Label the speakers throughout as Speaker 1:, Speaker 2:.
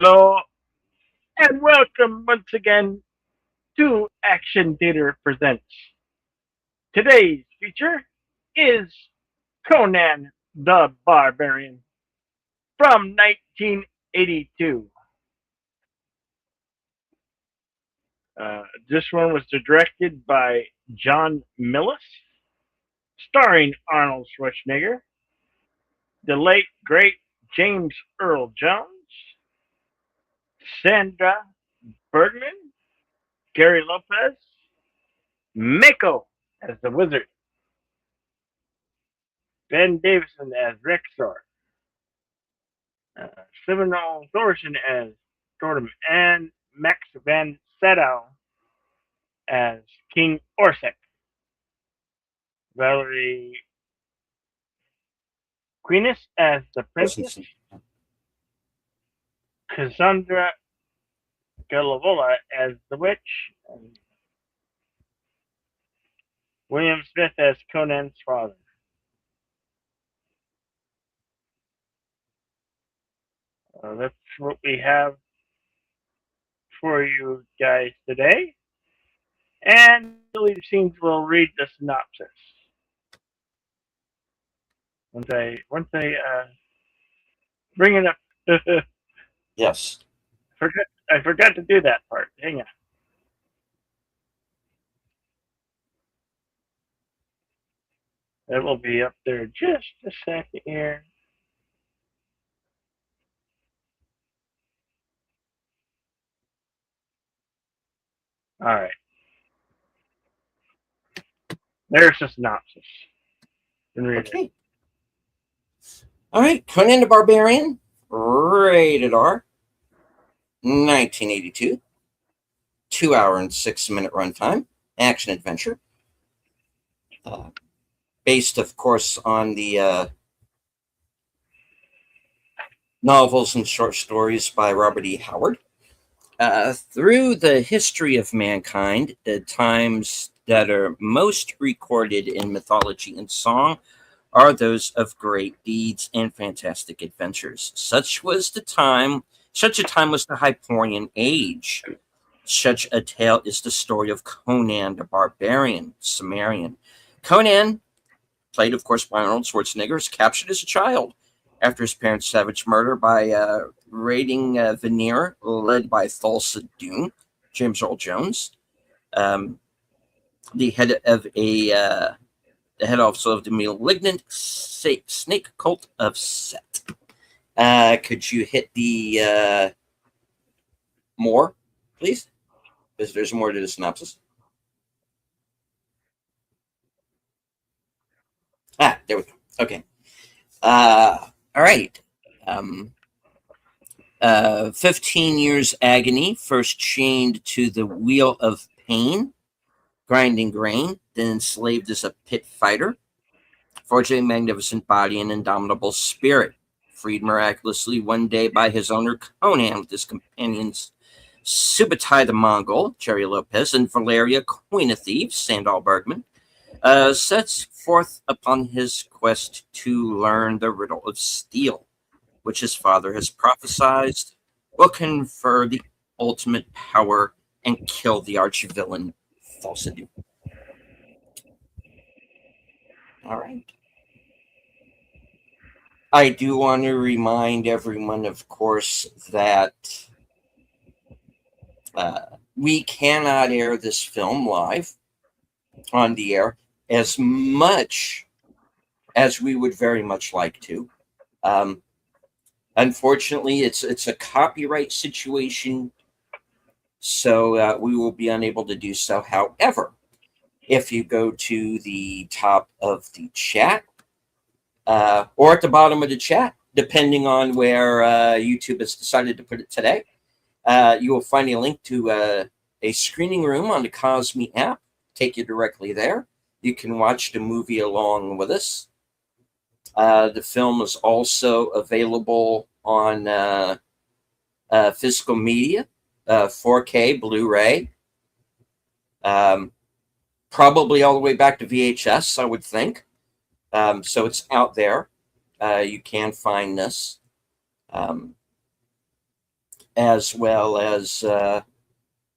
Speaker 1: Hello, and welcome once again to Action Theater Presents. Today's feature is Conan the Barbarian from 1982. This one was directed by John Millis, starring Arnold Schwarzenegger, the late great James Earl Jones, Sandra Bergman, Gary Lopez, Mako as the wizard, Ben Davison as Rexor, Seminole Thorson as Thordum, and Max Van Sydow as King Orsek. Valerie Queenis as the princess, Cassandra Galavola as the witch, and William Smith as Conan's father. That's what we have for you guys today. And Billy Scenes will read the synopsis. Once I bring it up.
Speaker 2: Yes.
Speaker 1: I forgot to do that part. Hang on. That will be up there just a second here. All right. There's the synopsis.
Speaker 2: Okay. All right. Conan the Barbarian, rated R, 1982, 2 hour and 6 minute runtime, action adventure. Based, of course, on the novels and short stories by Robert E. Howard. Through the history of mankind, the times that are most recorded in mythology and song are those of great deeds and fantastic adventures. Such a time was the Hyperborean age. Such a tale is the story of Conan the Barbarian, Cimmerian. Conan, played of course by Arnold Schwarzenegger, is captured as a child after his parents' savage murder by raiding Veneer, led by Thulsa Doom, James Earl Jones, the head of the head also of the malignant snake cult of Set. Could you hit the more, please? Because there's more to the synopsis. There we go. Okay. All right. 15 years agony, first chained to the wheel of pain, grinding grain, then enslaved as a pit fighter, forging a magnificent body and indomitable spirit, freed miraculously one day by his owner Conan with his companions Subutai the Mongol, Jerry Lopez, and Valeria, Queen of Thieves, Sandal Bergman, sets forth upon his quest to learn the riddle of steel, which his father has prophesied will confer the ultimate power and kill the arch-villain Falsidu. All right. I do want to remind everyone, of course, that we cannot air this film live on the air as much as we would very much like to. Unfortunately, it's a copyright situation, so we will be unable to do so. However, if you go to the top of the chat or at the bottom of the chat, depending on where YouTube has decided to put it today, you will find a link to a screening room on the Cosme app. Take you directly there. You can watch the movie along with us. The film is also available on physical media, 4K, Blu-ray, probably all the way back to VHS, I would think. So it's out there. You can find this. as well as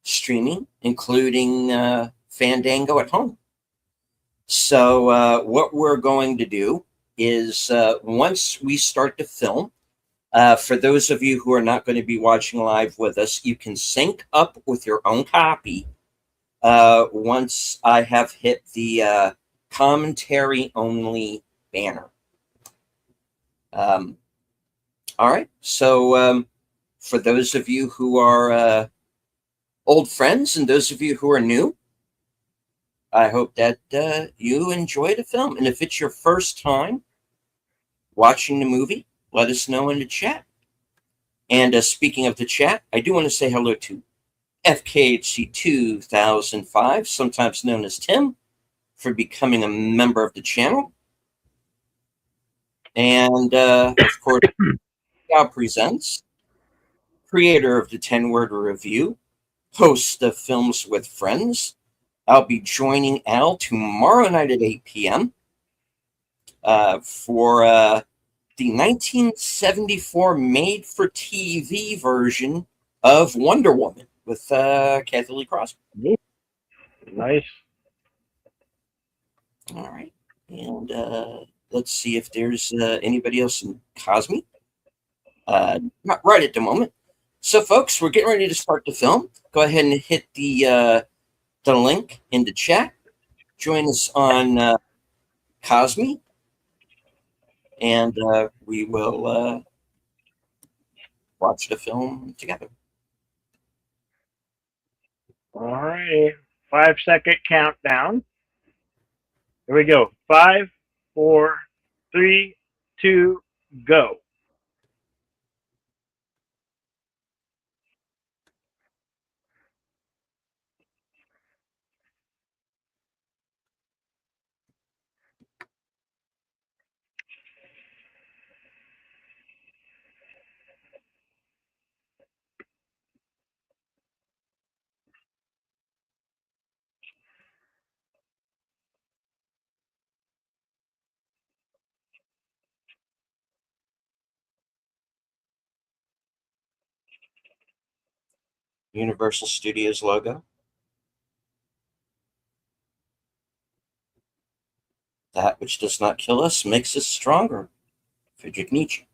Speaker 2: streaming, including Fandango at home. So, what we're going to do is once we start to film, for those of you who are not going to be watching live with us, you can sync up with your own copy once I have hit the commentary only banner. Um, all right. So, for those of you who are old friends and those of you who are new, I hope that you enjoy the film. And if it's your first time watching the movie, let us know in the chat. And speaking of the chat, I do want to say hello to FKHC 2005, sometimes known as Tim, for becoming a member of the channel. And of course, Al Presents, creator of the 10-Word Review, host of Films with Friends. I'll be joining Al tomorrow night at 8 p.m. For the 1974 made-for-TV version of Wonder Woman with Kathy Lee Crosby.
Speaker 1: Nice.
Speaker 2: All right. And let's see if there's anybody else in Cosme. Not right at the moment. So, folks, we're getting ready to start the film. Go ahead and hit the link in the chat. Join us on Cosme, and we will watch the film together.
Speaker 1: All right. 5-second countdown. Here we go. 5, 4, 3, 2, go.
Speaker 2: Universal Studios logo. That which does not kill us makes us stronger. Friedrich Nietzsche.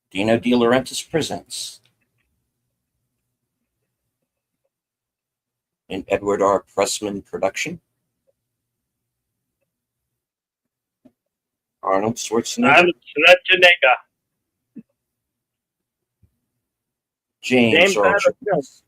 Speaker 2: Dino De Laurentiis presents. An Edward R. Pressman production. Arnold Schwarzenegger.
Speaker 1: Arnold Schwarzenegger.
Speaker 2: James Earl Jones.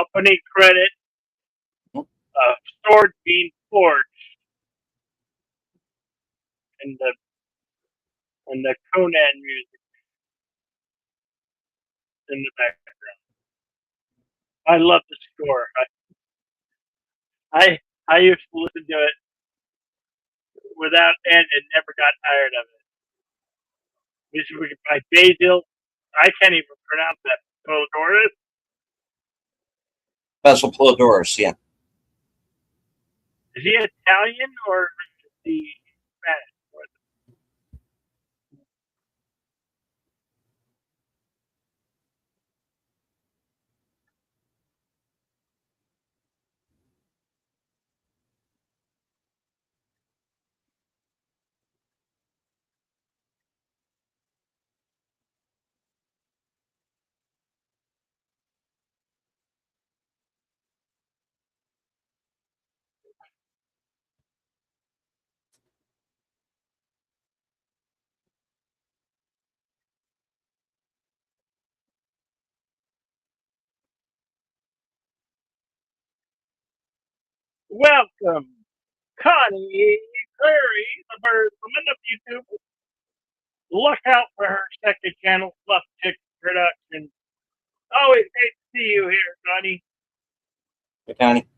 Speaker 1: Opening credit of sword being forged and the Conan music in the background. I love the score. I used to listen to it without end and never got tired of it. This is by Basil. I can't even pronounce that. Polidorus.
Speaker 2: Basil Polidorus, yeah.
Speaker 1: Is he Italian or is he Spanish? Welcome, Connie Curry, the bird woman of YouTube. Look out for her second channel, Fluff Chick Production. Always great to see you here, Connie.
Speaker 2: Hey, Connie.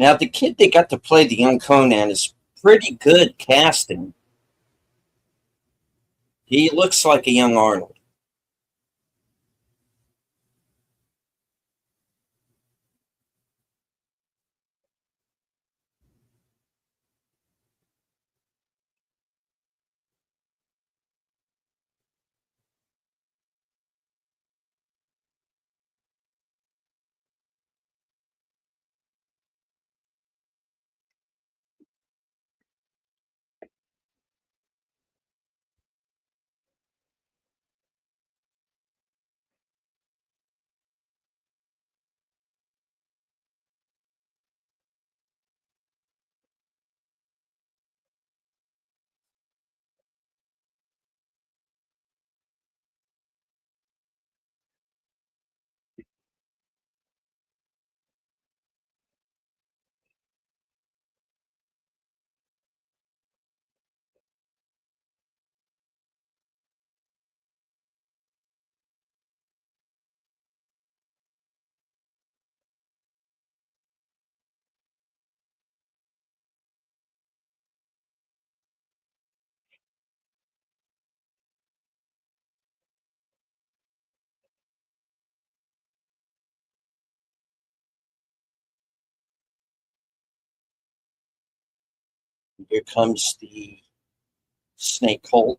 Speaker 2: Now, the kid that got to play the young Conan is pretty good casting. He looks like a young Arnold. Here comes the snake hole.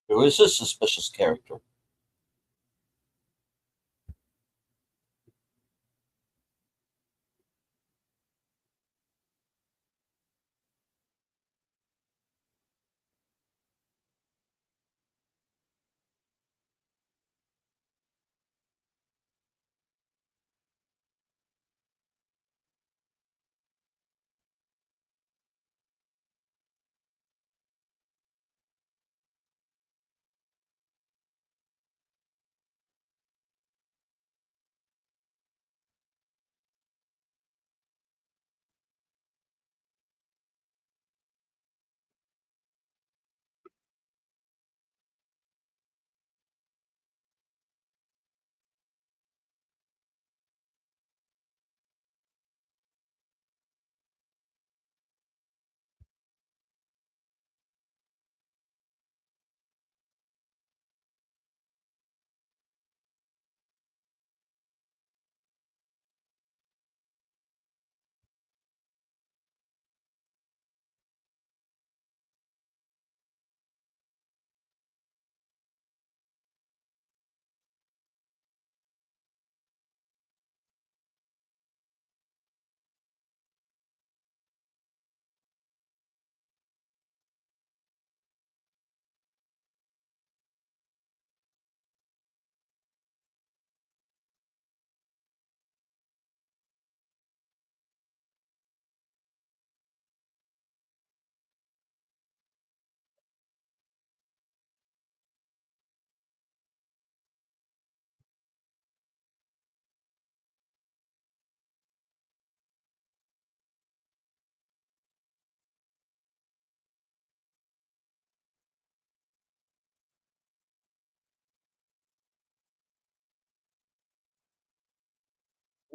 Speaker 2: Who is this suspicious character?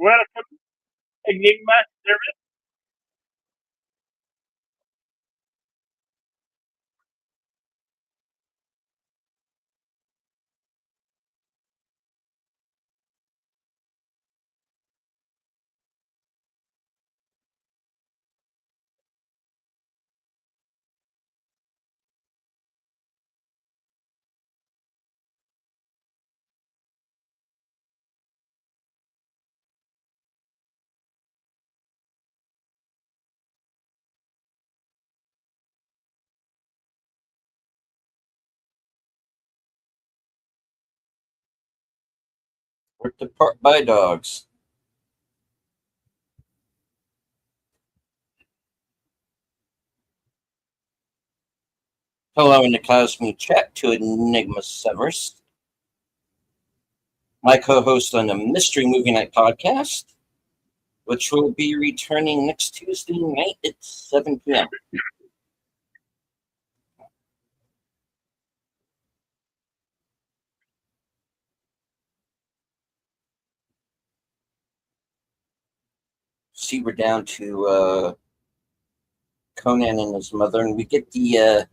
Speaker 1: Welcome, Enigma service.
Speaker 2: Worked apart by dogs. Hello in the Cosmic Chat to Enigma Severus, my co-host on the Mystery Movie Night podcast, which will be returning next Tuesday night at 7 p.m. See, we're down to Conan and his mother, and we get the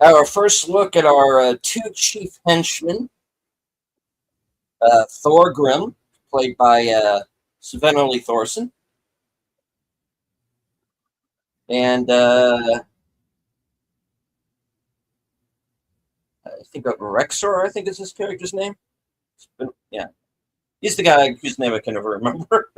Speaker 2: our first look at our two chief henchmen, Thorgrim, played by Sven-Ole Thorson, and I think Rexor, I think is his character's name. Yeah, he's the guy whose name I can never remember.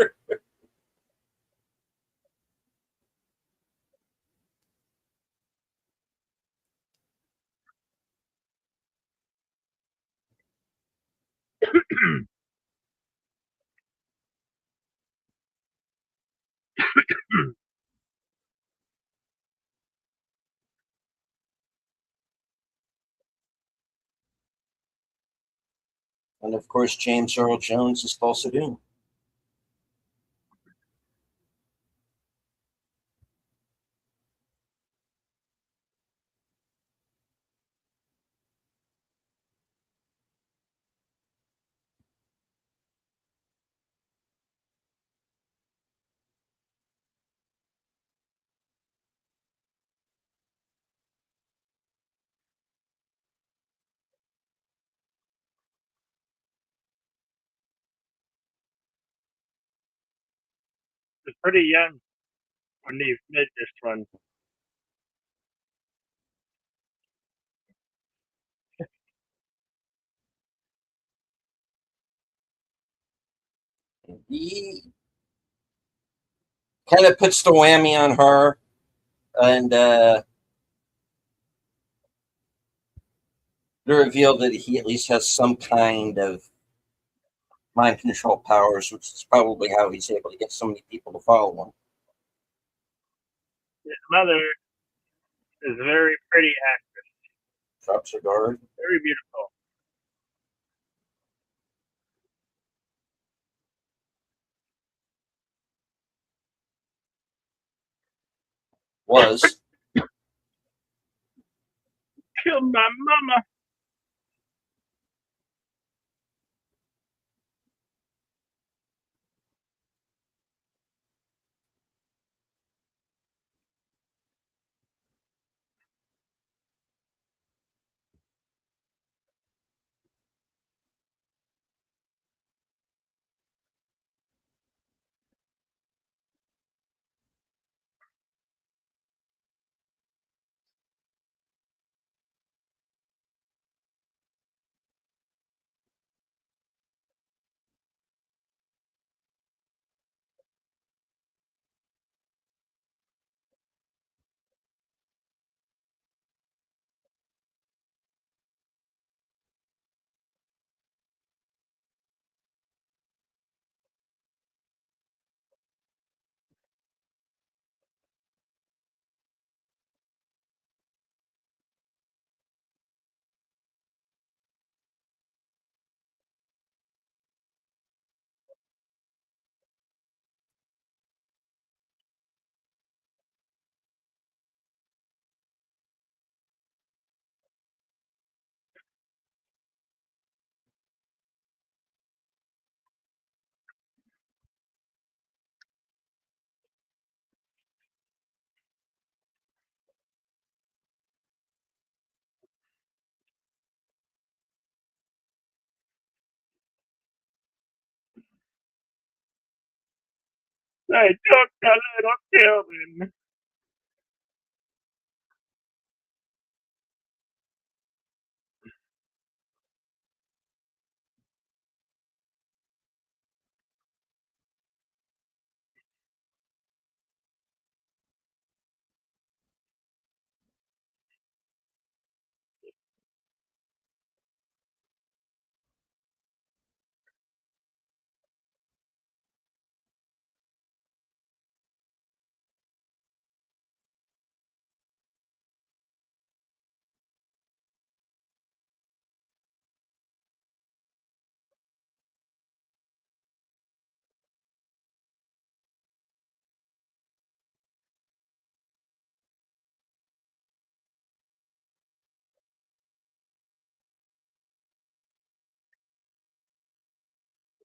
Speaker 2: And of course, James Earl Jones is Tulsa Doom.
Speaker 1: He's pretty young when he made this one.
Speaker 2: He kind of puts the whammy on her, and the reveal that he at least has some kind of mind control powers, which is probably how he's able to get so many people to follow him.
Speaker 1: His mother is a very pretty actress,
Speaker 2: Drops her guard.
Speaker 1: very beautiful.
Speaker 2: Was.
Speaker 1: Killed my mama. They took the little children.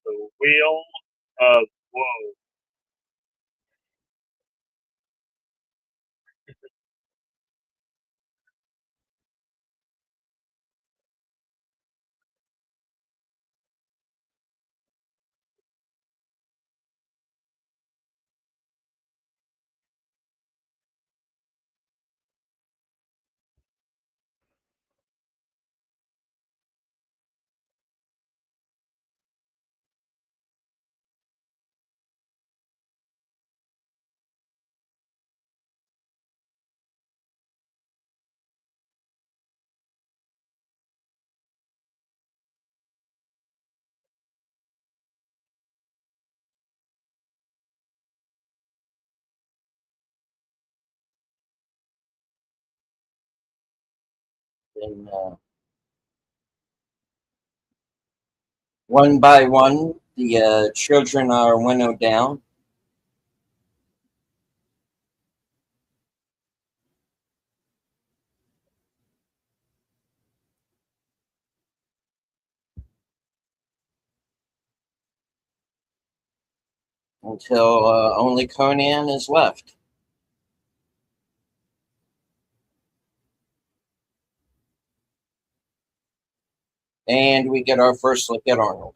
Speaker 1: The wheel of woe.
Speaker 2: And one by one, the children are winnowed down until only Conan is left. And we get our first look at Arnold.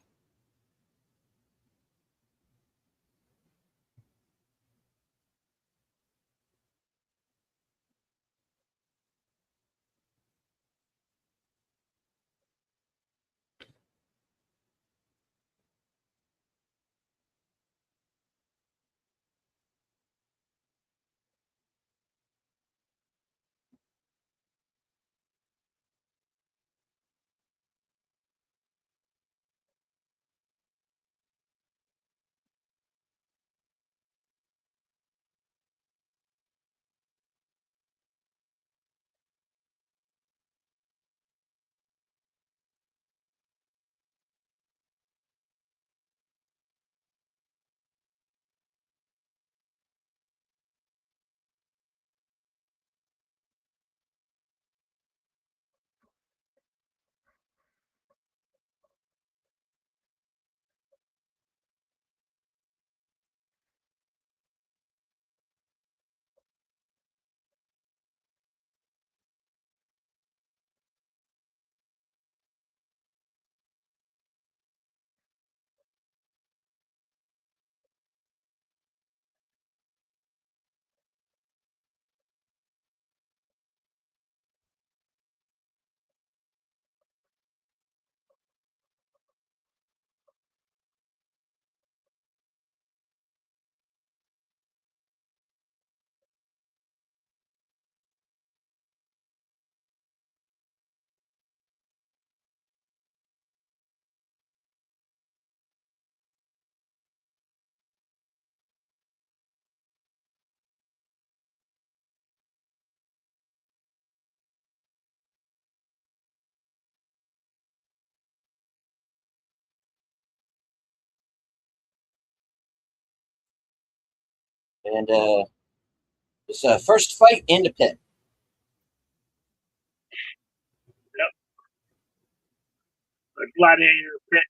Speaker 2: And it's a first fight in the pit.
Speaker 1: Yep, the gladiator pit.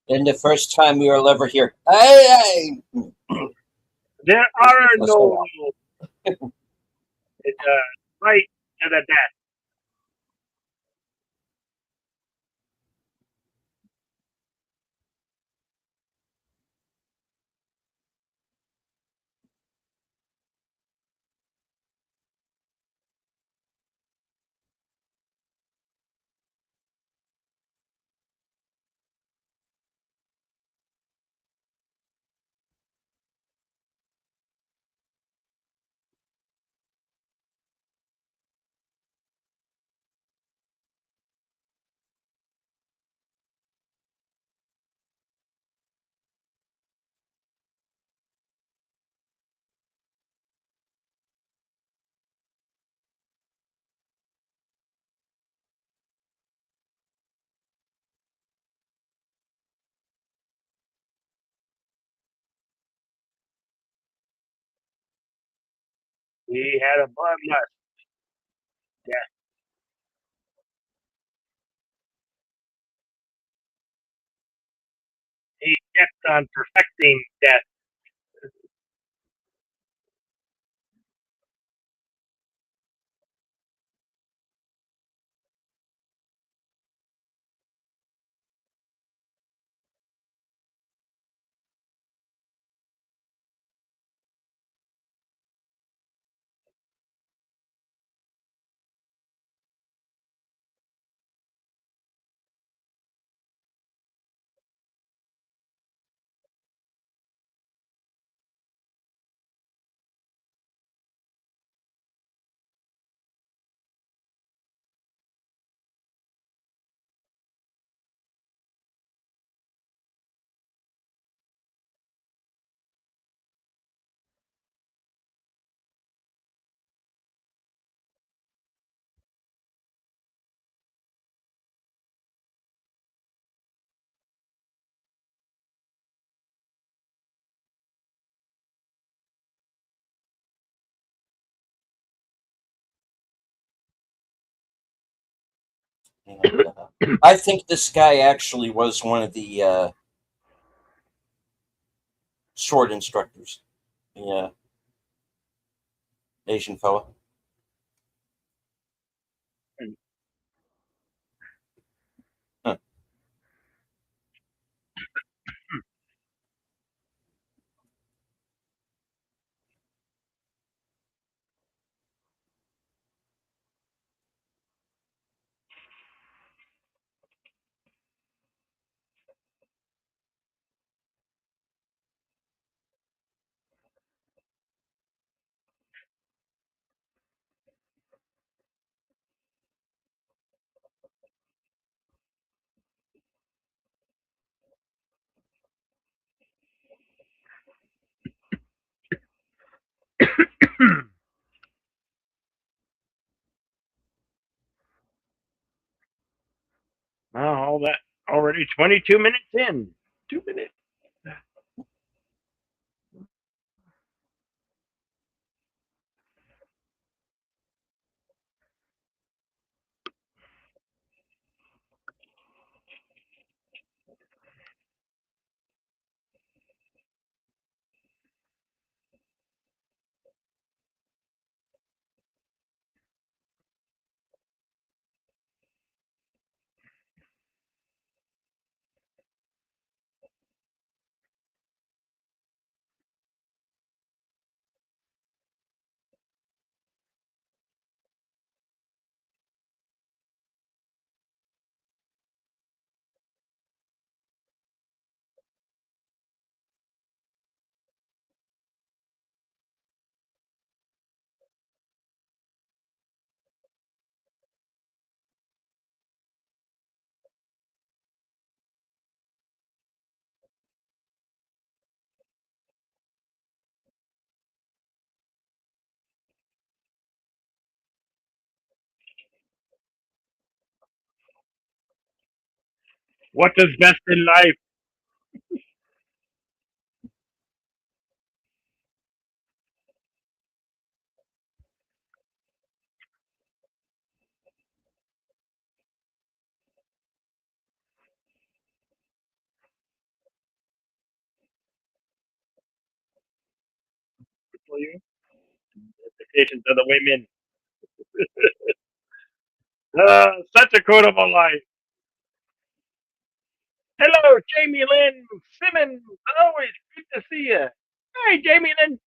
Speaker 2: And the first time we will ever hear, hey, hey.
Speaker 1: There are
Speaker 2: Let's
Speaker 1: no
Speaker 2: go on.
Speaker 1: rules. It's a fight to the death. He had a bloodlust. Yeah, he kept on perfecting death.
Speaker 2: And I think this guy actually was one of the sword instructors. Yeah, Asian fella. Huh.
Speaker 1: Oh, all that already 22 minutes in. 2 minutes. What is best in life? For you? Dedication to the women. Such a quotable life. Hello, Jamie Lynn Simmons. Always good to see you. Hey, Jamie Lynn.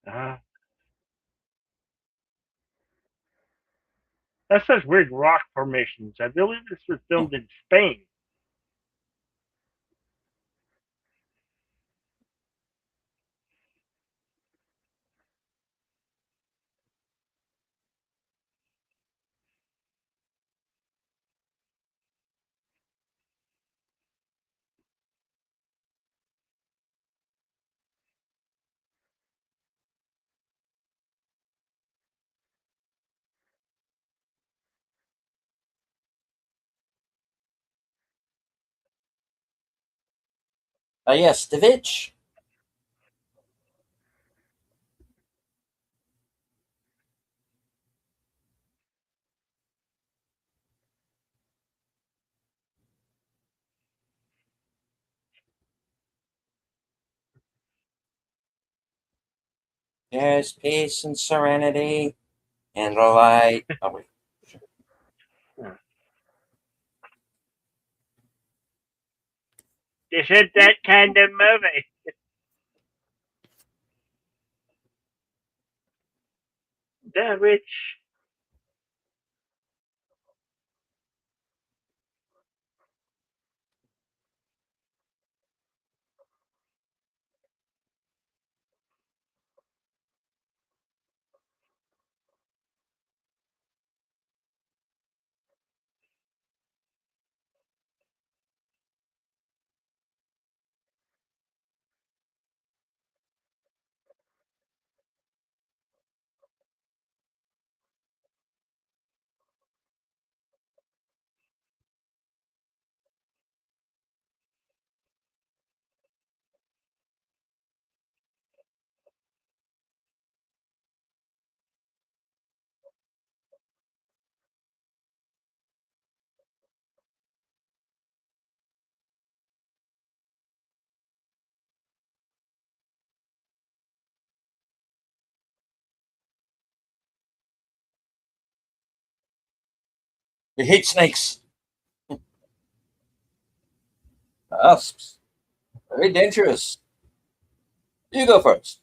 Speaker 1: Uh, that's such weird rock formations. I believe this was filmed in Spain.
Speaker 2: Yes, Davich. There's peace and serenity and the light. Oh, wait.
Speaker 1: This isn't that kind of movie. The Witch.
Speaker 2: You hate snakes. Asps. Very dangerous. You go first.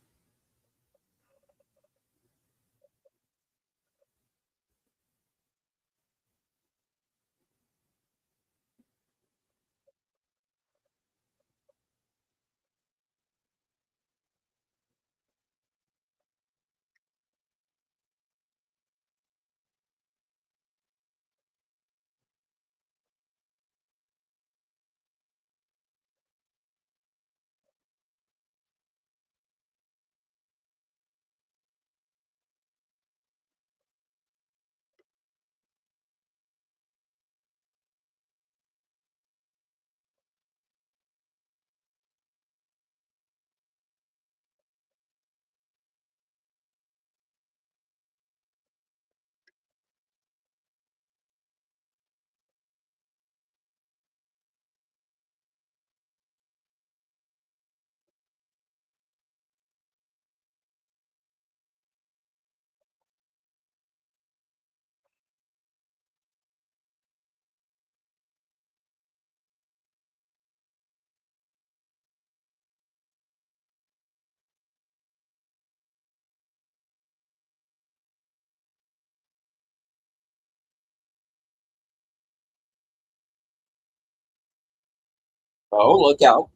Speaker 2: Oh, look out.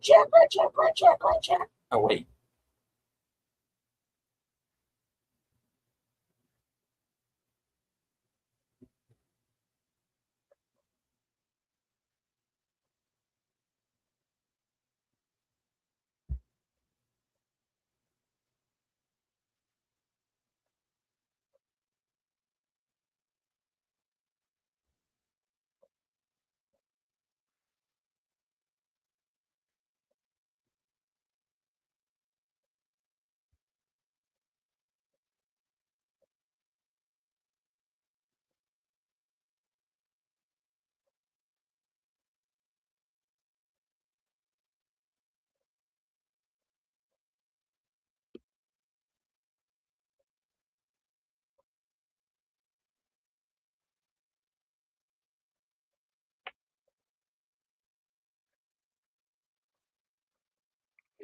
Speaker 2: Check, check, check, check. Oh, wait.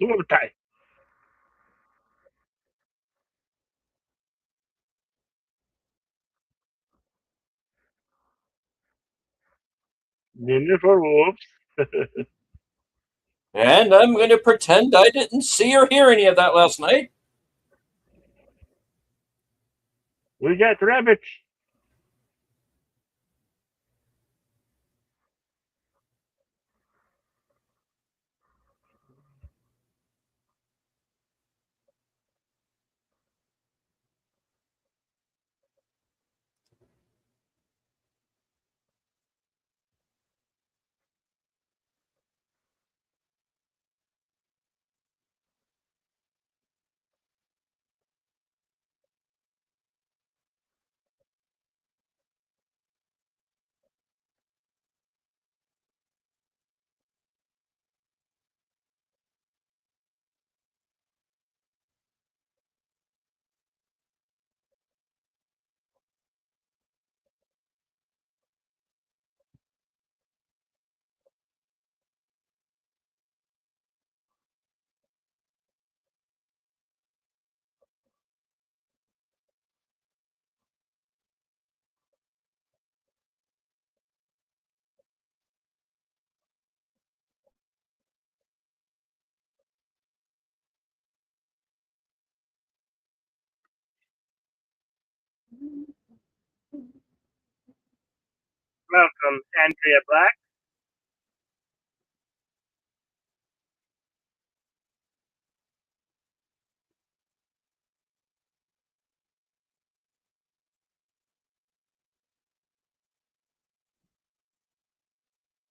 Speaker 1: Swim time. Ninja for wolves.
Speaker 2: And I'm going to pretend I didn't see or hear any of that last night.
Speaker 1: We got rabbits. Welcome, Andrea Black.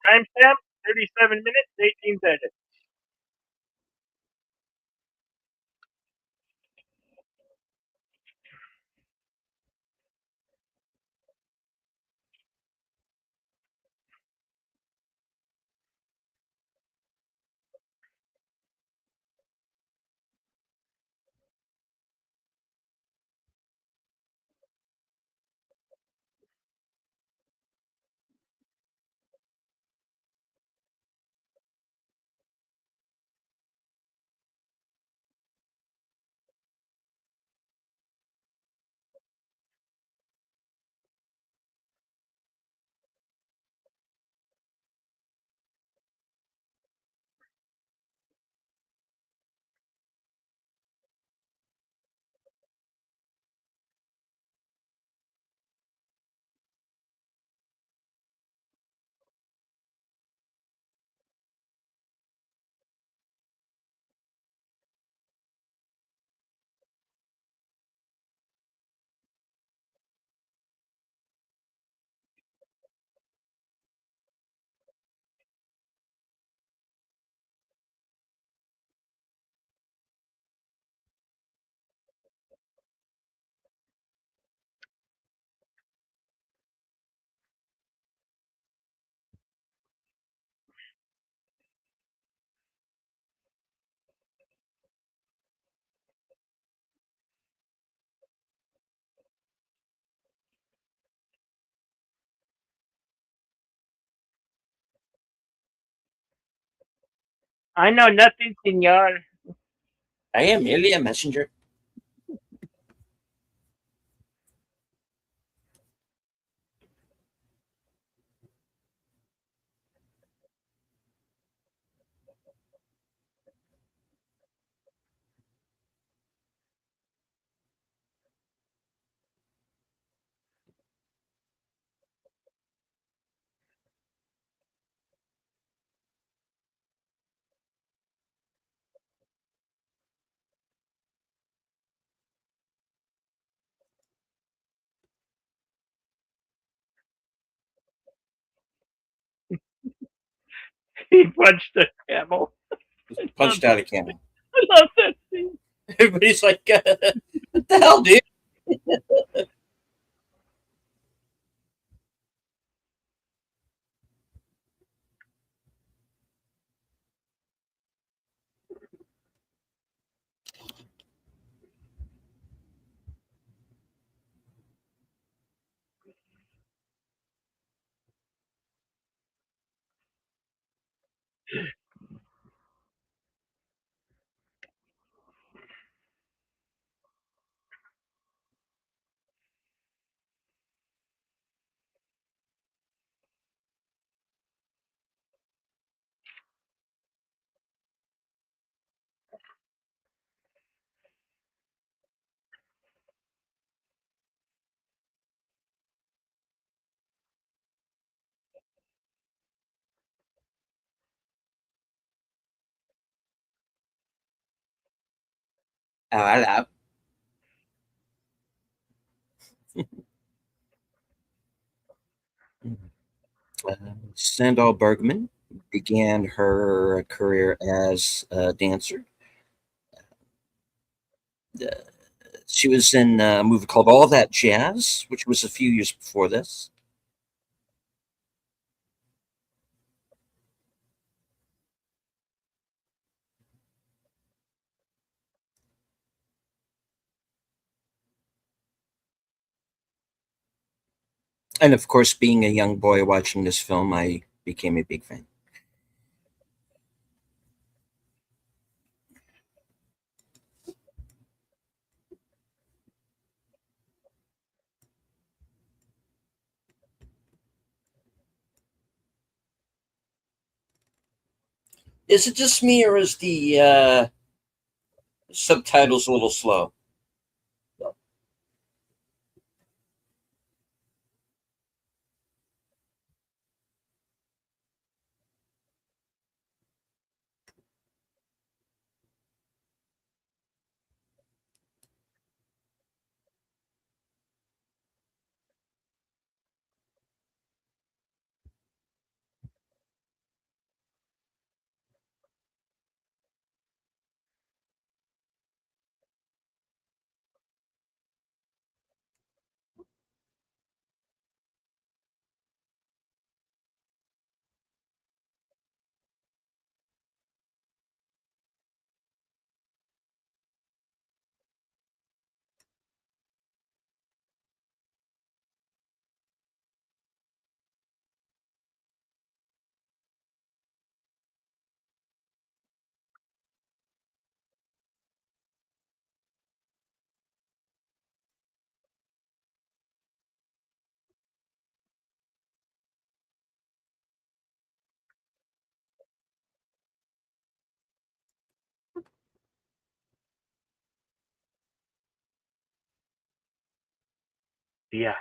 Speaker 1: Timestamp 37 minutes, 18 seconds. I know nothing, senor.
Speaker 2: I am merely a messenger.
Speaker 1: He punched a camel.
Speaker 2: Punched out a camel.
Speaker 1: I love that scene.
Speaker 2: Everybody's like, what the hell, dude? Uh, Sandal Bergman began her career as a dancer. Uh, she was in a movie called All That Jazz, which was a few years before this. And of course, being a young boy watching this film, I became a big fan. Is it just me, or is the subtitles a little slow?
Speaker 1: Yeah.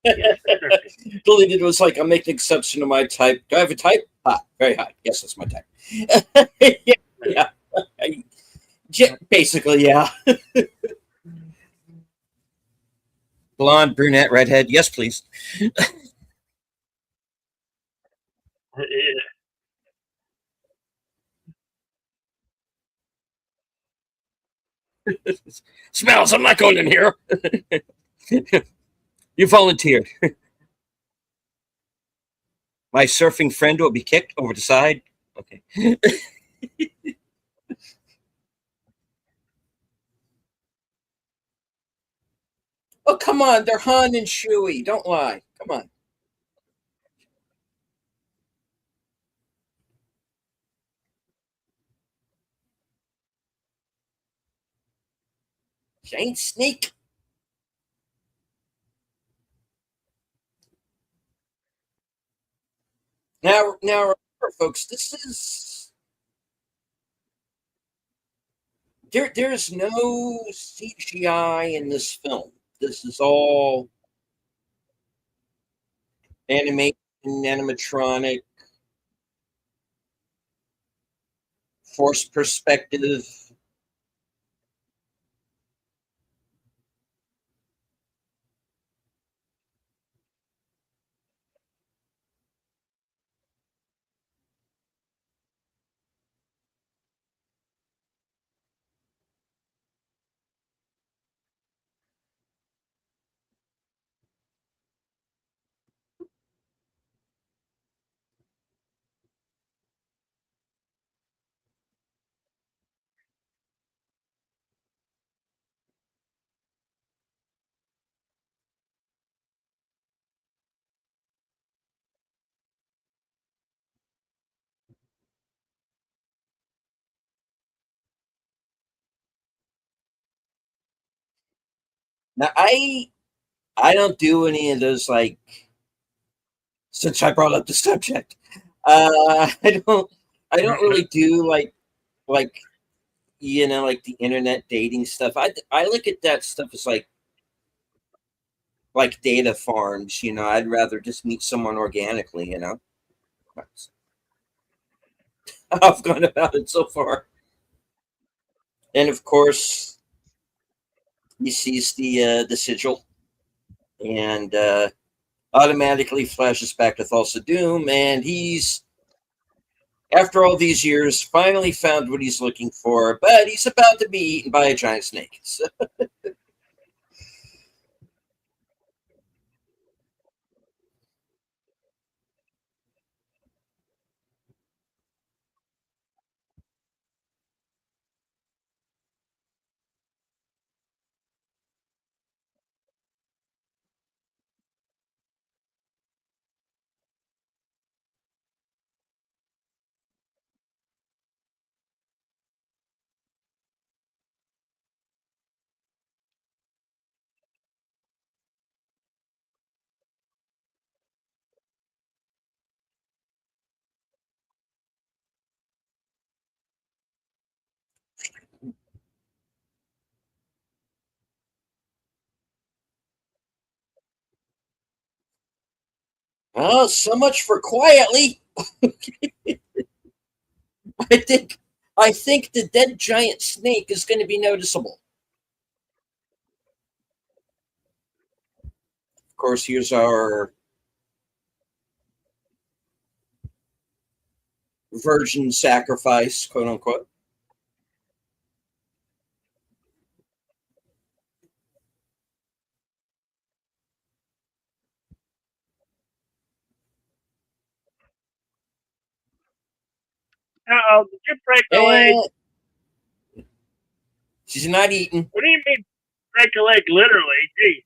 Speaker 1: Yes, scripted.
Speaker 2: Deleted was like, I'm making exception to my type. Do I have a type? Hot, very hot. Yes, that's my type. Yeah, yeah. Basically, yeah. Blonde, brunette, redhead. Yes, please. Smells. I'm not going in here. You volunteered. My surfing friend will be kicked over the side. Okay. Oh, come on. They're Han and Chewie. Don't lie. Come on. Giant snake. Now, remember, folks, this is there's no CGI in this film. This is all animation, animatronic, forced perspective. Now, I don't do any of those, like, since I brought up the subject. I don't really do like like the internet dating stuff. I look at that stuff as like data farms. I'd rather just meet someone organically. I've gone about it so far. And of course, he sees the sigil and automatically flashes back to Thulsa Doom, and he's, after all these years, finally found what he's looking for, but he's about to be eaten by a giant snake. So, oh, so much for quietly. I think I think the dead giant snake is going to be noticeable. Of course, here's our virgin sacrifice, quote unquote.
Speaker 1: Uh-oh, did you break a leg?
Speaker 2: And she's not eaten.
Speaker 1: What do you mean break a leg literally? Gee.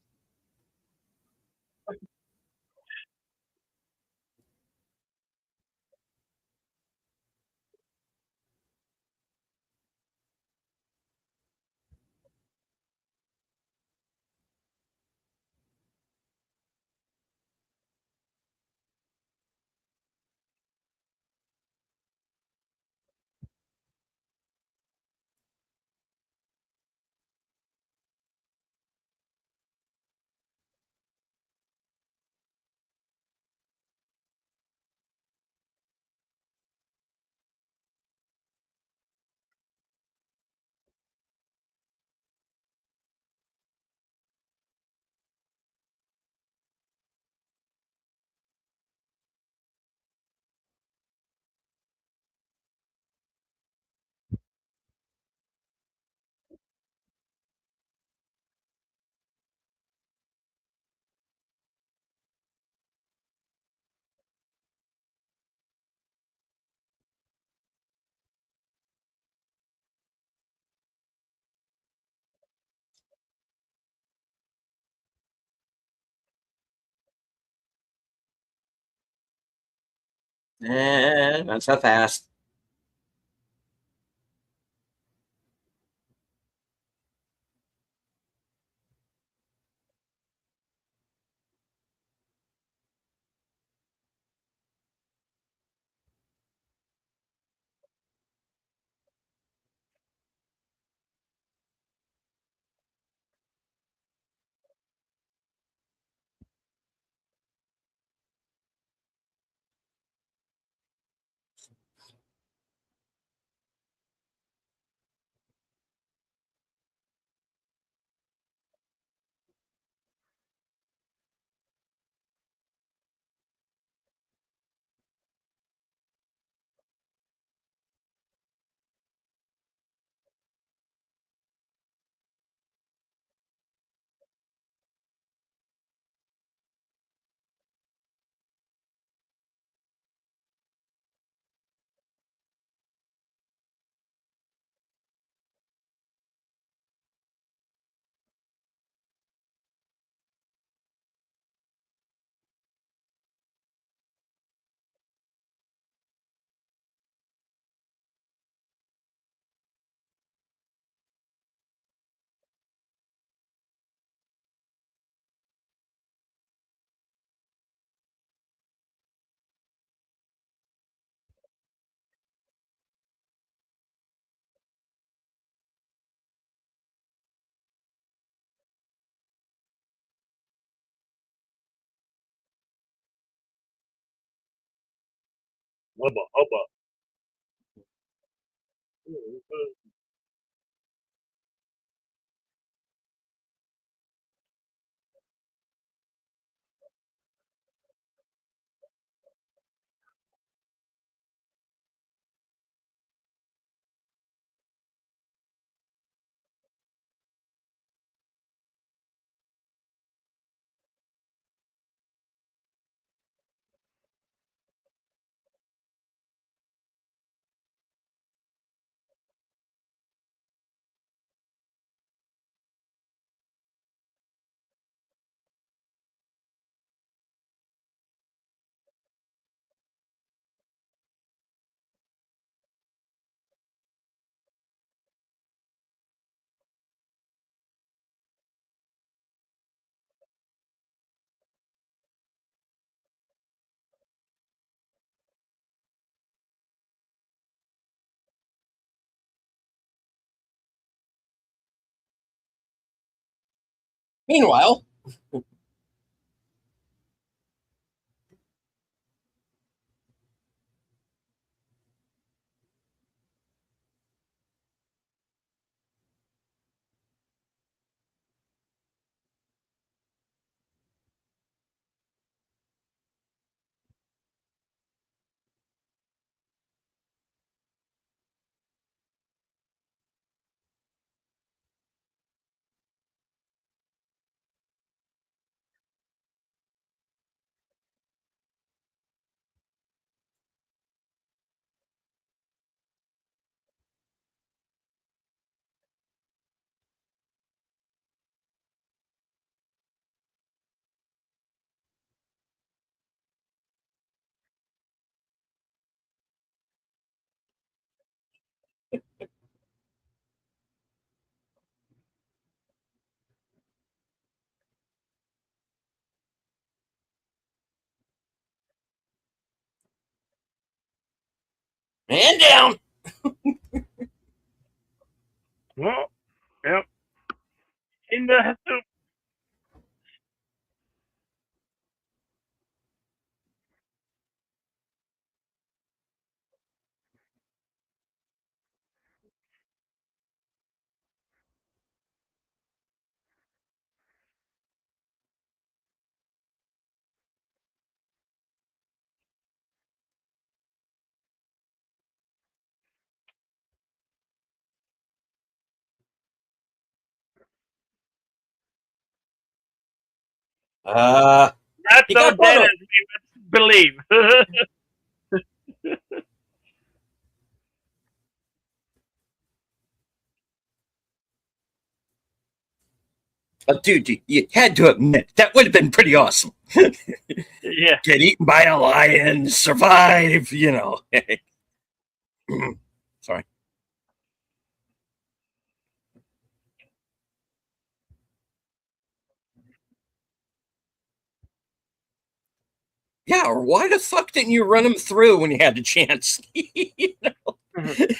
Speaker 2: Not so fast.
Speaker 1: Hubba hubba.
Speaker 2: Meanwhile, man down.
Speaker 1: Well, yep. In the soup.
Speaker 2: Uh,
Speaker 1: Not
Speaker 2: he
Speaker 1: so
Speaker 2: got run
Speaker 1: dead
Speaker 2: over.
Speaker 1: as we would believe.
Speaker 2: Dude, you had to admit that would have been pretty awesome.
Speaker 1: Yeah.
Speaker 2: Get eaten by a lion, survive. Sorry. Yeah, or why the fuck didn't you run him through when you had the chance?
Speaker 1: Mhm.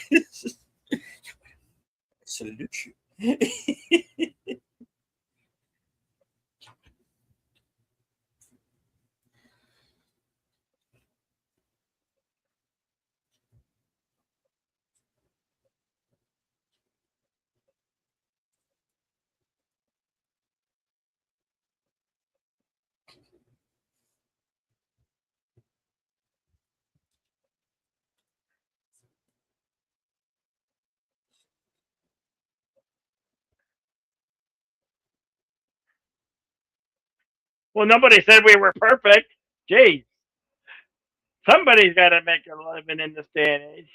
Speaker 2: Salute you.
Speaker 1: Well, nobody said we were perfect. Jeez. Somebody's got to make a living in this day and age.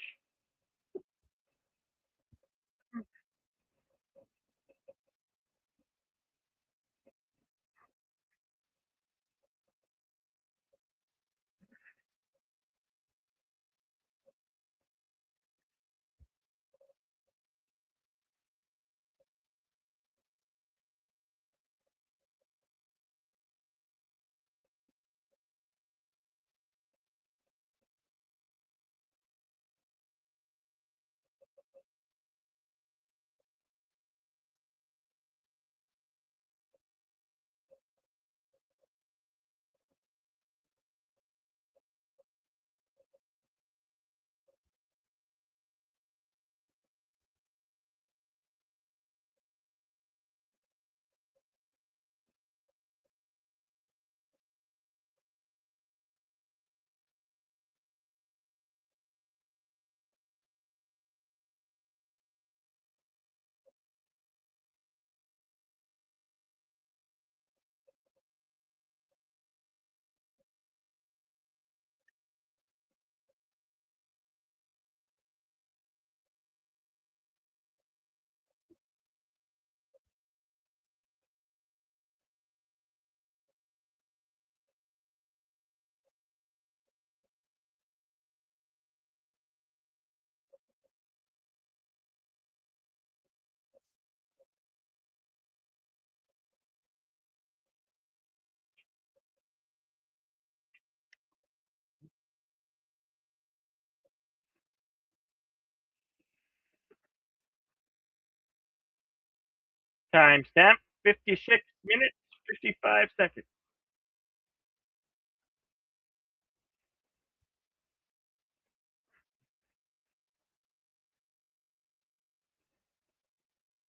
Speaker 1: Timestamp. 56 minutes, 55 seconds.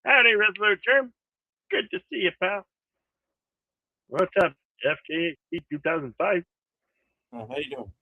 Speaker 1: Howdy, Resolute Germ. Good to see you, pal. What's up, FJHC 2005?
Speaker 2: How you doing?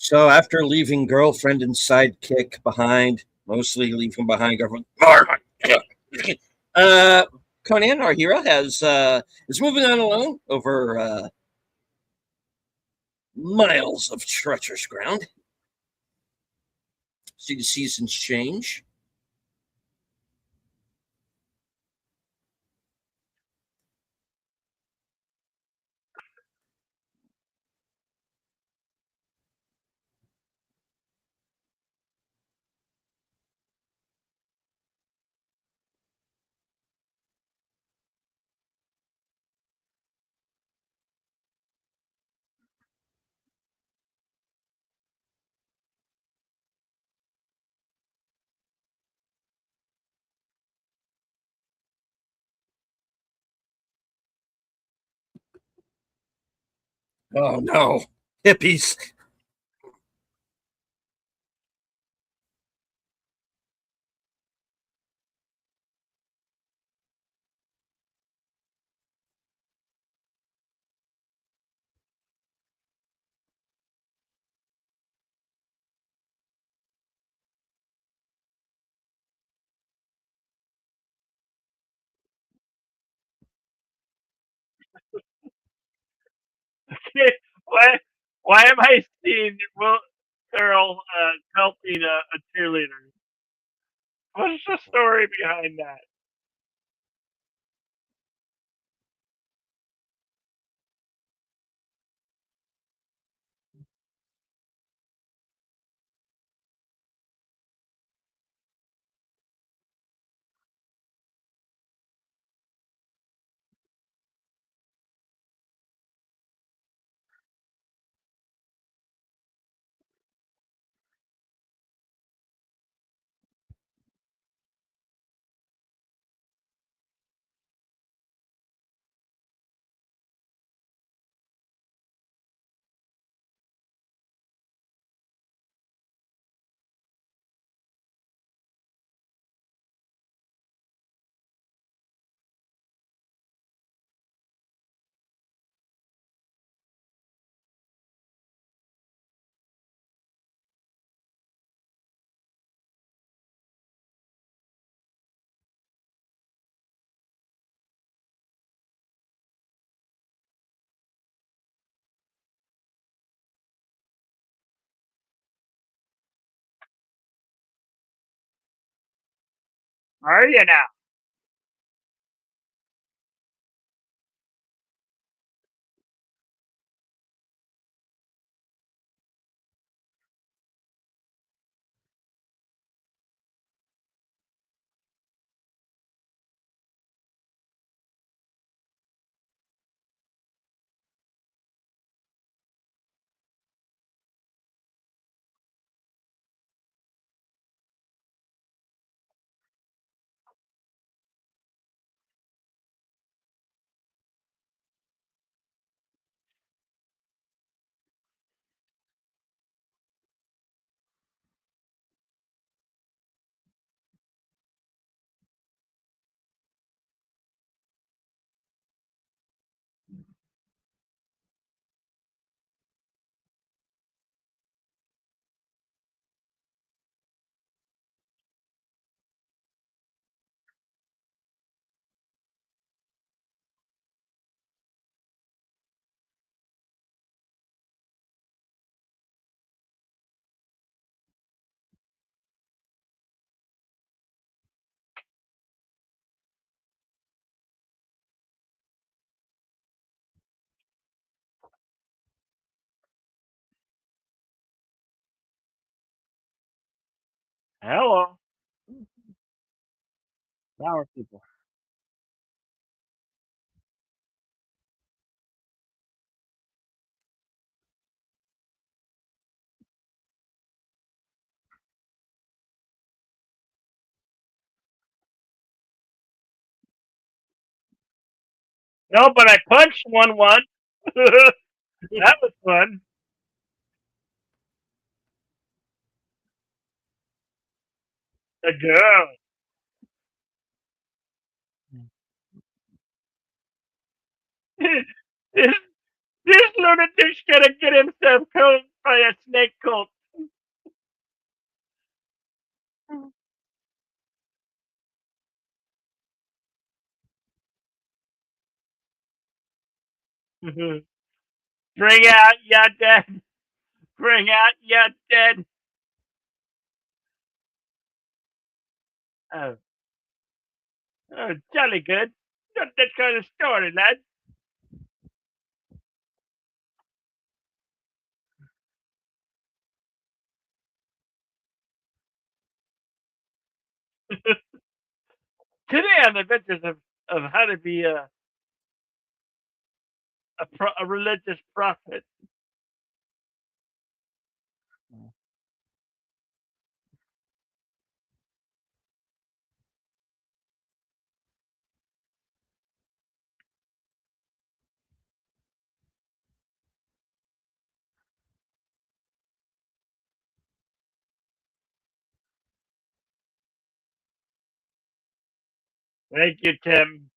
Speaker 2: So after leaving girlfriend and sidekick behind, mostly leaving behind girlfriend. Uh, Conan, our hero, is moving on alone over miles of treacherous ground. See the seasons change. Oh no, hippies!
Speaker 1: why, why am I seeing Will Carol helping a cheerleader? What's the story behind that? Are you now? Hello. Power people. No, but I punched one once. That was fun. A girl. this this lunatic's gonna get himself killed by a snake cult. Bring out your dead. Bring out your dead. Oh, oh, jolly good. Not that kind of story, lad. Today on the adventures of how to be a religious prophet. Thank you, Tim.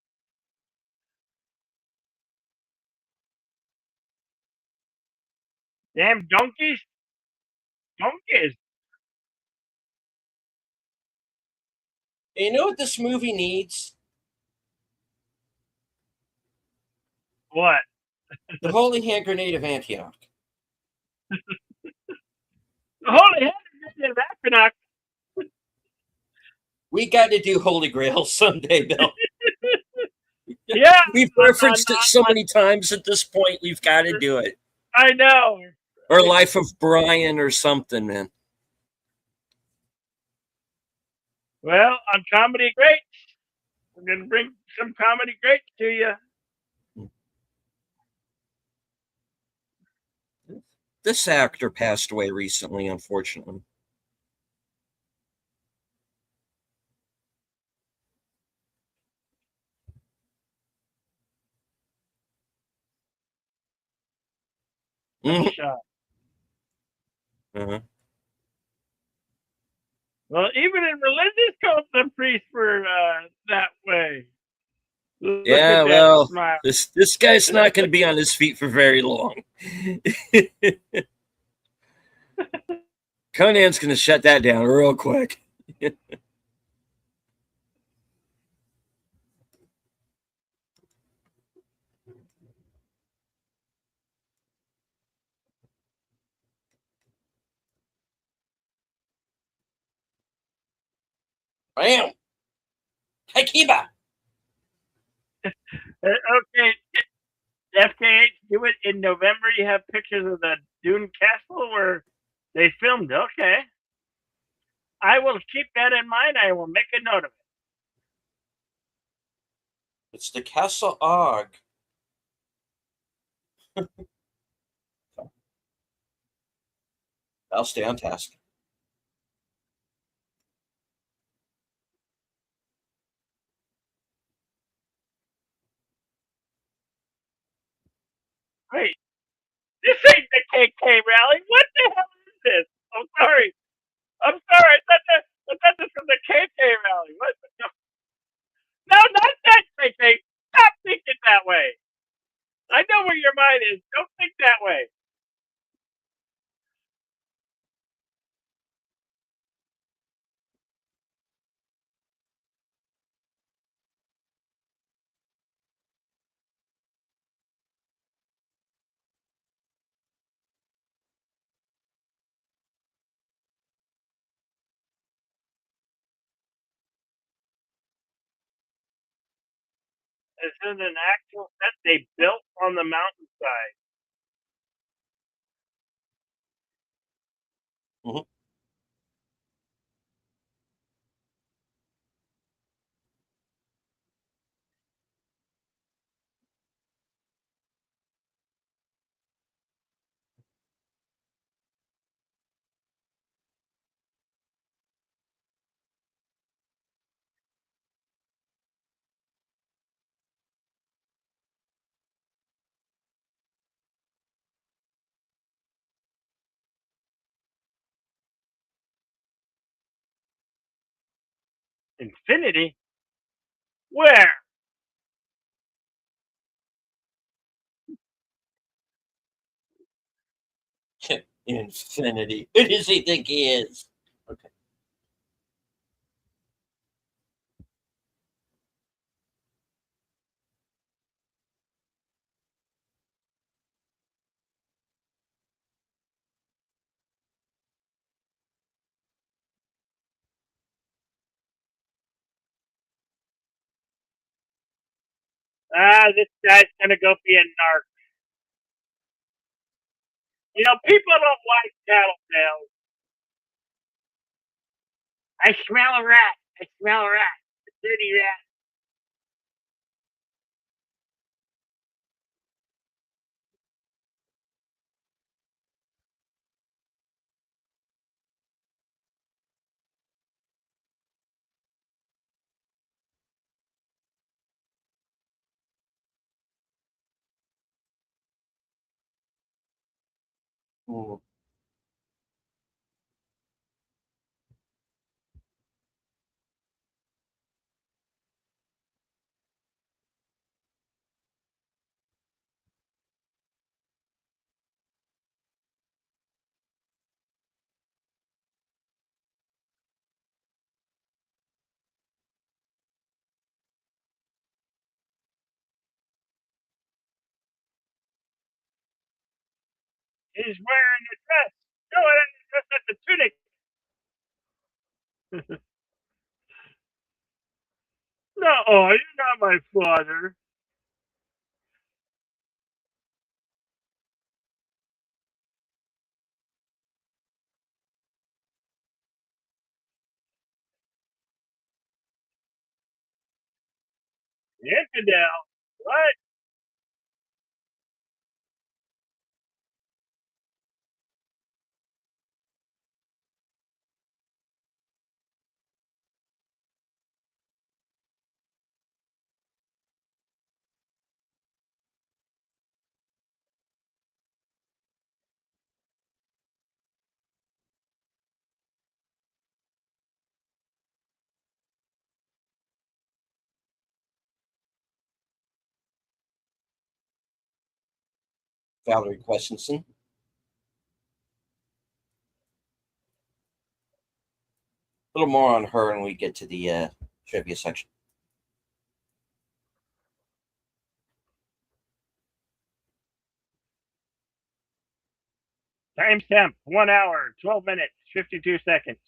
Speaker 1: Damn donkeys. Donkeys.
Speaker 2: You know what this movie needs?
Speaker 1: What?
Speaker 2: The Holy Hand Grenade of Antioch.
Speaker 1: Holy hell, Equinox.
Speaker 2: We got to do Holy Grail someday, Bill.
Speaker 1: Yeah,
Speaker 2: We've referenced it so many times at this point. We've got to do it.
Speaker 1: I know.
Speaker 2: Or Life of Brian or something, man.
Speaker 1: Well, on Comedy Greats, we're going to bring some Comedy Greats to you.
Speaker 2: This actor passed away recently, unfortunately.
Speaker 1: I'm
Speaker 2: Mhm.
Speaker 1: shocked.
Speaker 2: Uh-huh.
Speaker 1: Well, even in religious cults, the priests were that way. Look
Speaker 2: Yeah,
Speaker 1: at that
Speaker 2: well,
Speaker 1: smile.
Speaker 2: this guy's not going to be on his feet for very long. Conan's going to shut that down real quick. Bam! Akiba.
Speaker 1: Okay, FKH, do it in November. You have pictures of the Dune Castle where they filmed. Okay. I will keep that in mind. I will make a note of it.
Speaker 2: It's the Castle Og. I'll stay on task.
Speaker 1: Wait, this ain't the KK rally. What the hell is this? I'm sorry. I'm sorry. I thought this was the KK rally. What? No, no, not that KK. Stop thinking that way. I know where your mind is. Don't think that way. This is an actual set they built on the mountainside.
Speaker 2: Mhm.
Speaker 1: Infinity? Where?
Speaker 2: Infinity. Who does he think he is? Okay.
Speaker 1: This guy's gonna go be a narc. You know, people don't like tattletales. I smell a rat. I smell a rat. A dirty rat.
Speaker 2: Mm.
Speaker 1: He's wearing a dress. No, that's a tunic. No, you're not my father. Infidel. What?
Speaker 2: Valerie Questenson. A little more on her when we get to the trivia section.
Speaker 1: Timestamp 1 hour, 12 minutes, 52 seconds.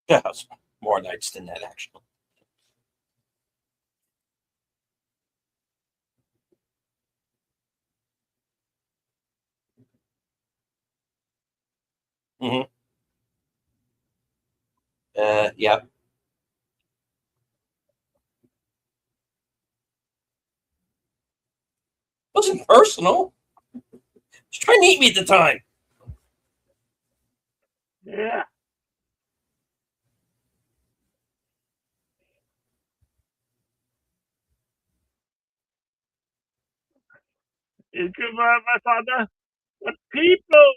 Speaker 2: Yeah, it's more nights than that, actually. Hmm. Yeah, it wasn't personal. She was trying to eat me at the time.
Speaker 1: Yeah. It's good for my father. But people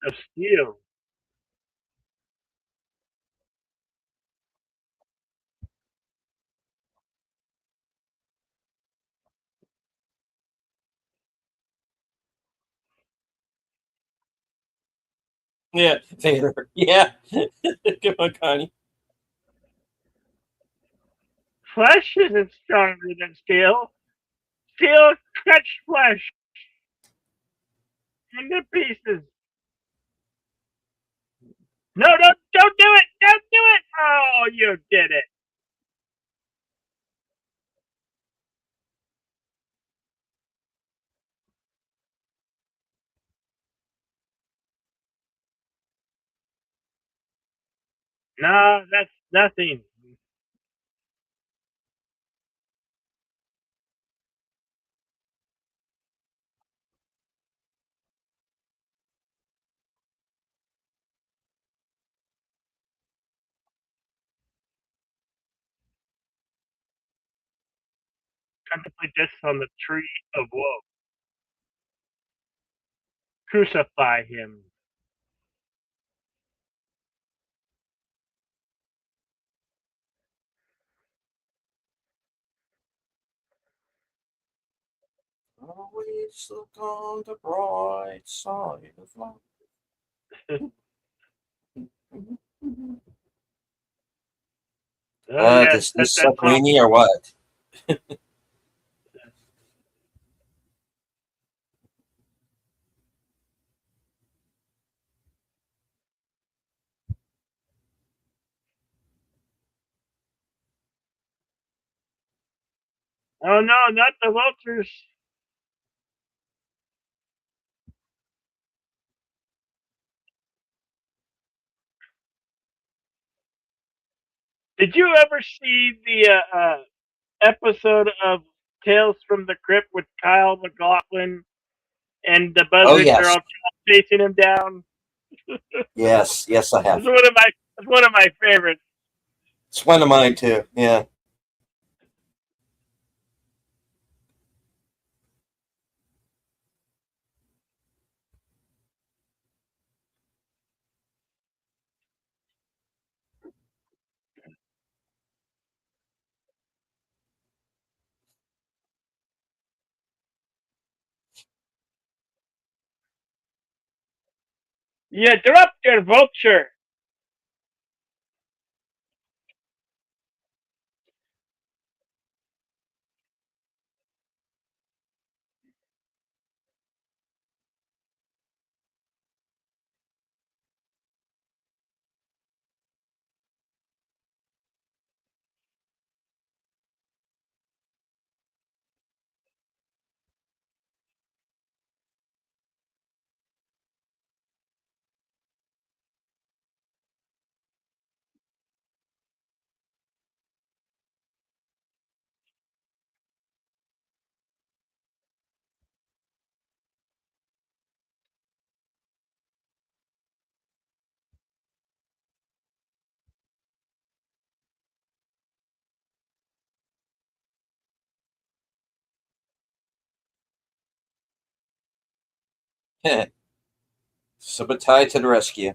Speaker 1: of steel.
Speaker 2: Yeah, Vader. Yeah. Come on, Connie.
Speaker 1: Flesh isn't stronger than steel. Steel cuts flesh into pieces. No, don't do it! Don't do it! Oh, you did it. No, that's nothing. Contemplate this on the tree of woe. Crucify him.
Speaker 2: Always look on the bright side of life.
Speaker 1: Oh yes,
Speaker 2: Does
Speaker 1: that's
Speaker 2: this
Speaker 1: that
Speaker 2: suck
Speaker 1: song.
Speaker 2: weenie or what?
Speaker 1: Oh no, not the vultures. Did you ever see the episode of Tales from the Crypt with Kyle MacLachlan and the
Speaker 2: Oh,
Speaker 1: buzzards are
Speaker 2: yes.
Speaker 1: all chasing him down?
Speaker 2: Yes. Yes, I
Speaker 1: It's
Speaker 2: have.
Speaker 1: one of my it's one of my favorites.
Speaker 2: It's one of mine, too. Yeah.
Speaker 1: You dropped your vulture.
Speaker 2: Sabotage to the rescue.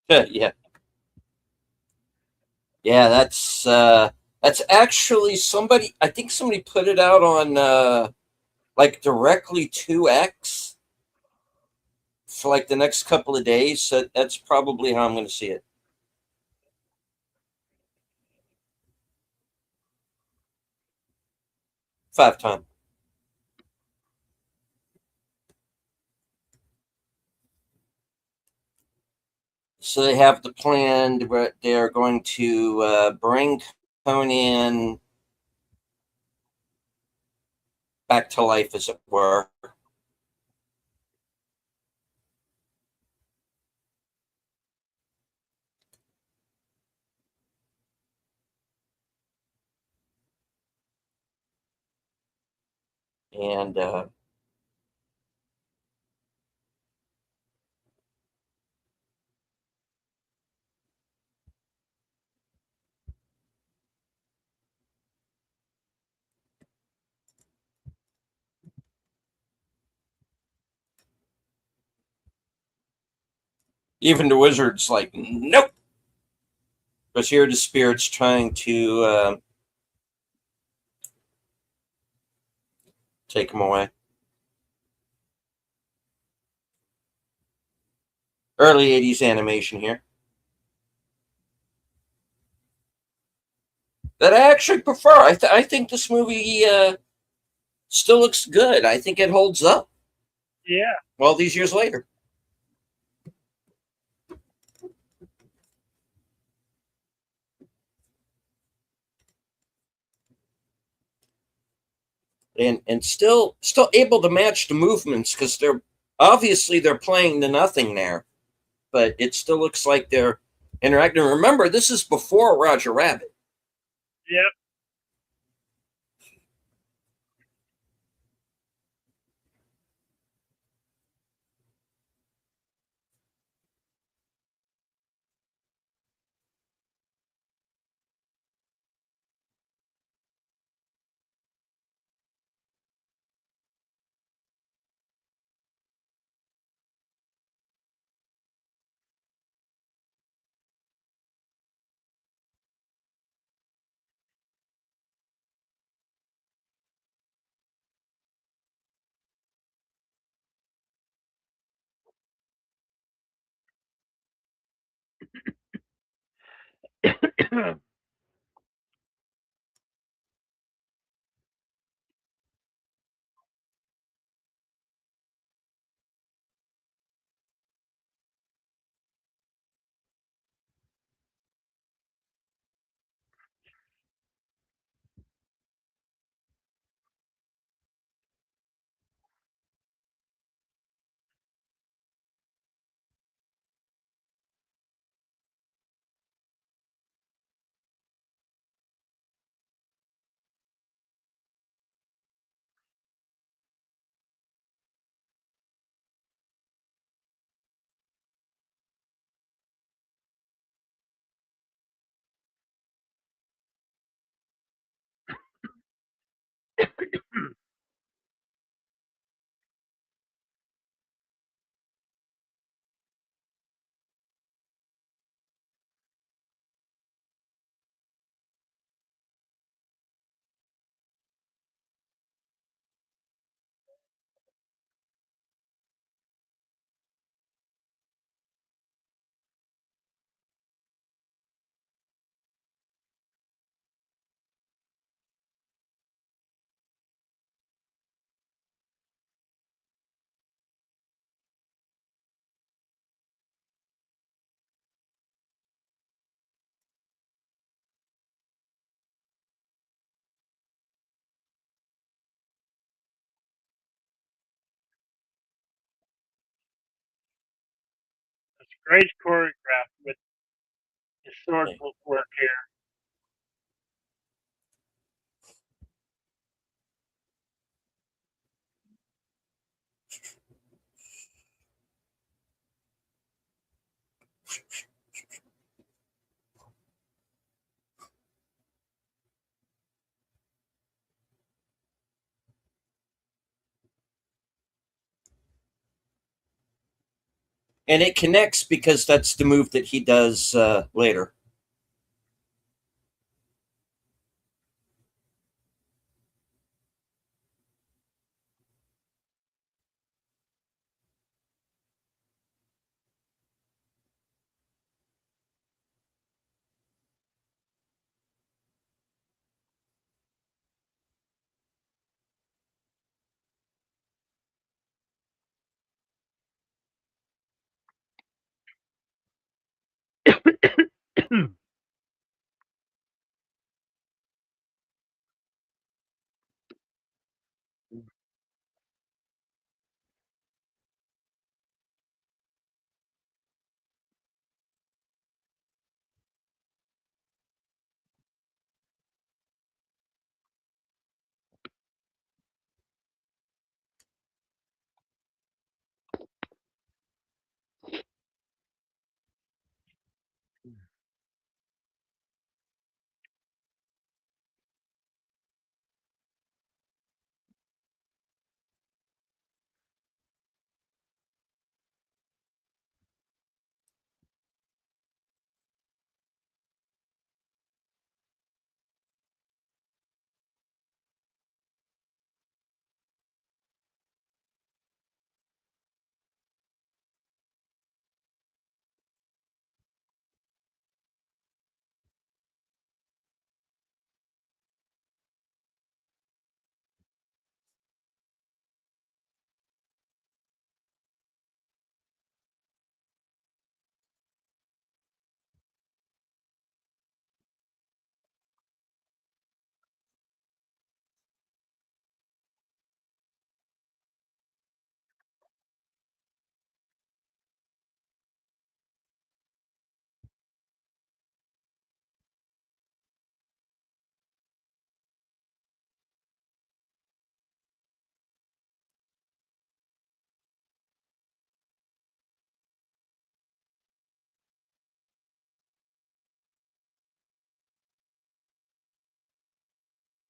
Speaker 2: Yeah, yeah. That's actually somebody. I think somebody put it out on like directly to X for like the next couple of days. So that's probably how I'm going to see it. 5 time. So they have the plan where they are going to bring Conan back to life, as it were. And even the wizard's like, nope. Because here the spirit's trying to take him away. Early 80s animation here. That I actually prefer. I think this movie still looks good. I think it holds up
Speaker 1: Yeah.
Speaker 2: all these years later. And still able to match the movements because they're playing to nothing there, but it still looks like they're interacting. Remember, this is before Roger Rabbit.
Speaker 1: Yep. It's great choreographed with his sword work here.
Speaker 2: And it connects because that's the move that he does later.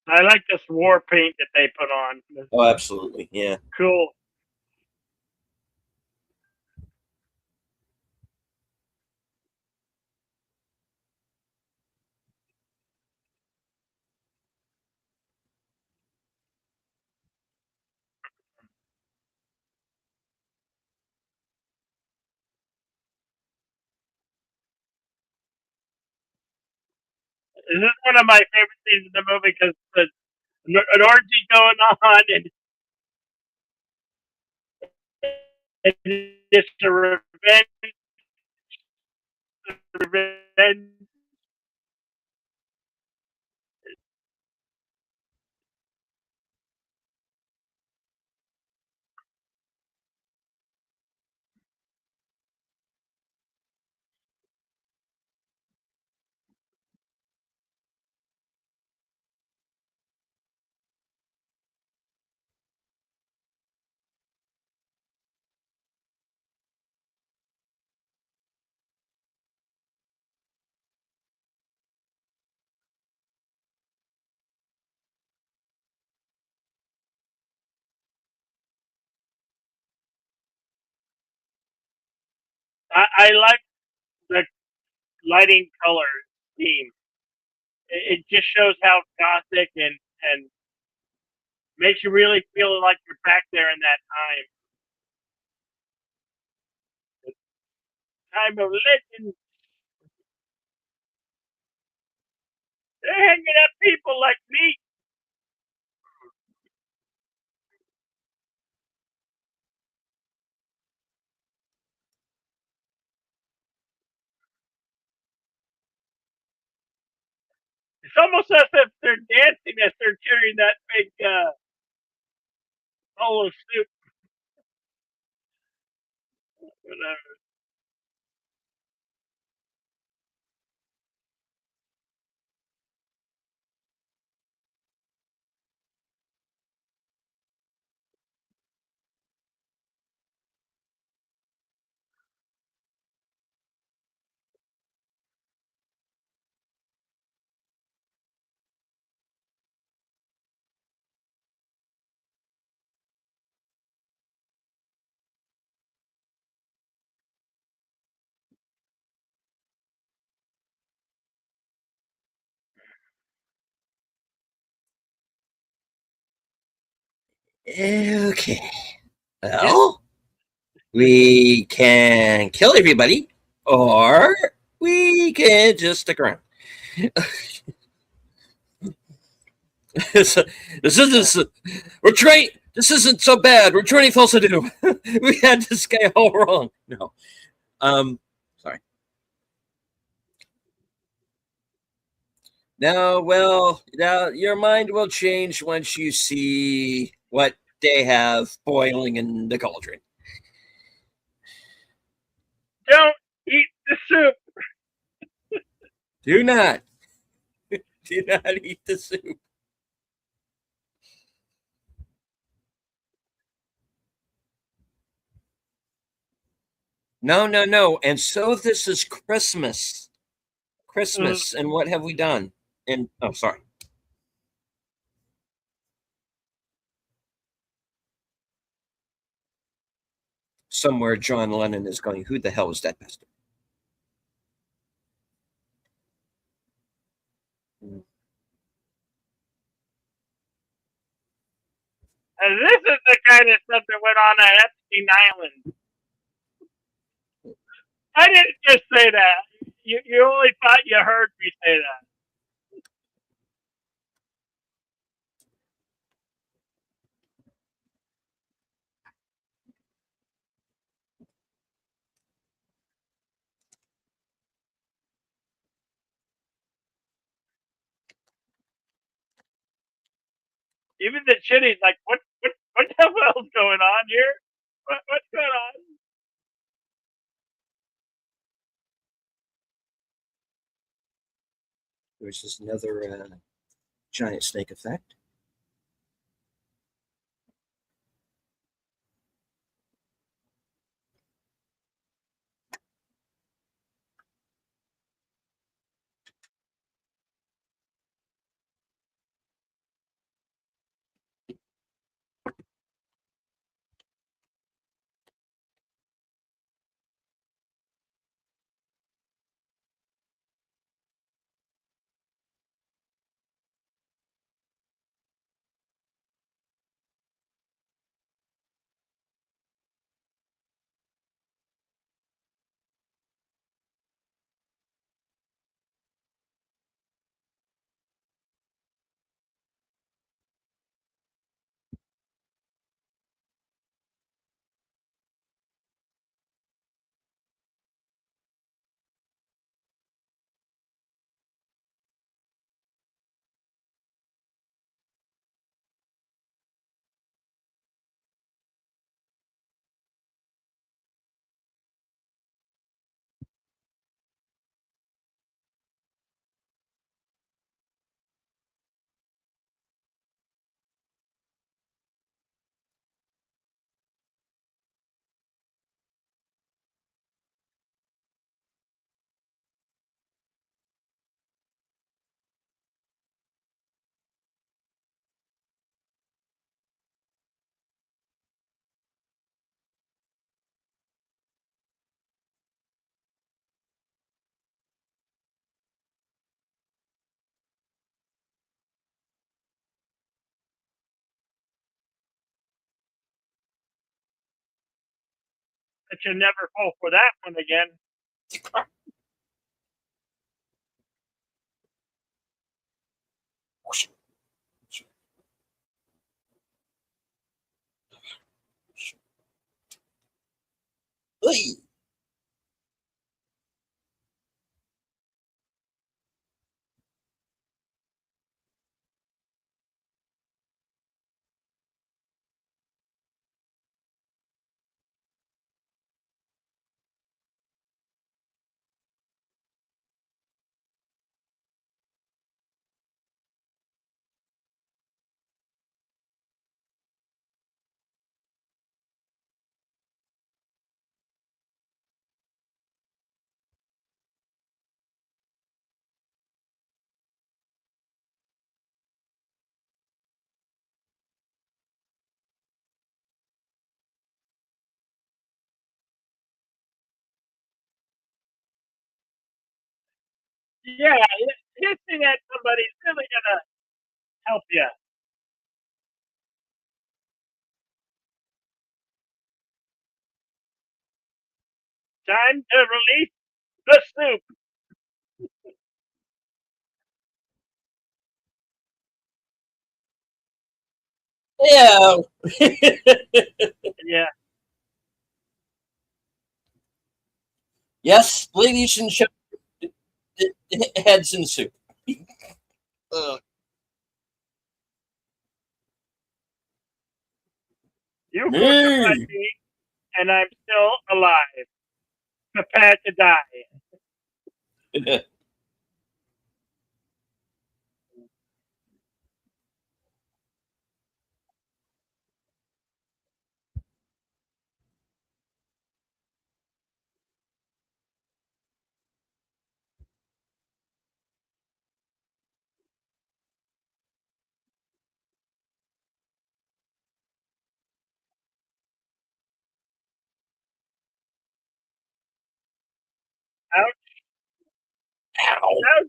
Speaker 1: I like this war paint that they put on. It's
Speaker 2: Oh, absolutely. Yeah.
Speaker 1: cool. This is one of my favorite scenes in the movie because an orgy going on and it's a revenge. I like the lighting color scheme. It just shows how gothic and makes you really feel like you're back there in that time. The time of legend. They're hanging up people like me. It's almost as if they're dancing as they're carrying that big polo suit. Whatever.
Speaker 2: Okay.
Speaker 1: Yeah.
Speaker 2: Well, we can kill everybody, or we can just stick around. this, this isn't. We're trying. This isn't so bad. We're trying to do. We had this guy all wrong. No. Sorry. No. Well, now your mind will change once you see what they have boiling in the cauldron.
Speaker 1: Don't eat the soup.
Speaker 2: Do not. Do not eat the soup. No, no, no. And so this is Christmas.
Speaker 1: Mm,
Speaker 2: Christmas. And what have we done? And oh, sorry. Somewhere John Lennon is going, who the hell is that bastard? Mm.
Speaker 1: and this is the kind of stuff that went on at Epstein Island. I didn't just say that. You only thought you heard me say that. Even the chitty's like, what the hell's going on here? What's going on?
Speaker 2: There's just another giant snake effect.
Speaker 1: I should never fall for that one again. Yeah, hissing at somebody's really gonna help you. Time to release the soup.
Speaker 2: Yeah.
Speaker 1: Yeah.
Speaker 2: Yes, ladies and gentlemen, heads in soup. Uh,
Speaker 1: You crucified
Speaker 2: me.
Speaker 1: me, and I'm still alive, prepared to die. Ouch,
Speaker 2: Ow.
Speaker 1: ouch.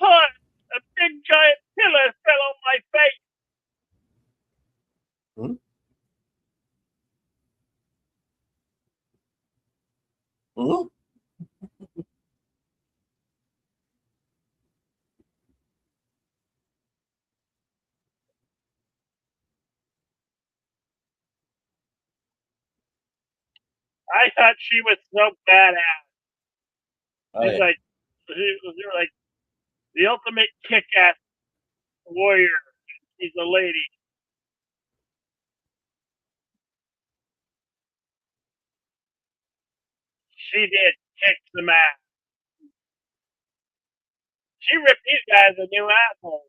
Speaker 1: Oh, a big giant pillar fell on my face.
Speaker 2: Hmm? Hmm?
Speaker 1: I thought she was so badass.
Speaker 2: Oh,
Speaker 1: She's
Speaker 2: yeah.
Speaker 1: like, she was like the ultimate kick-ass warrior. She's a lady. She did kick some ass. She ripped these guys a new asshole.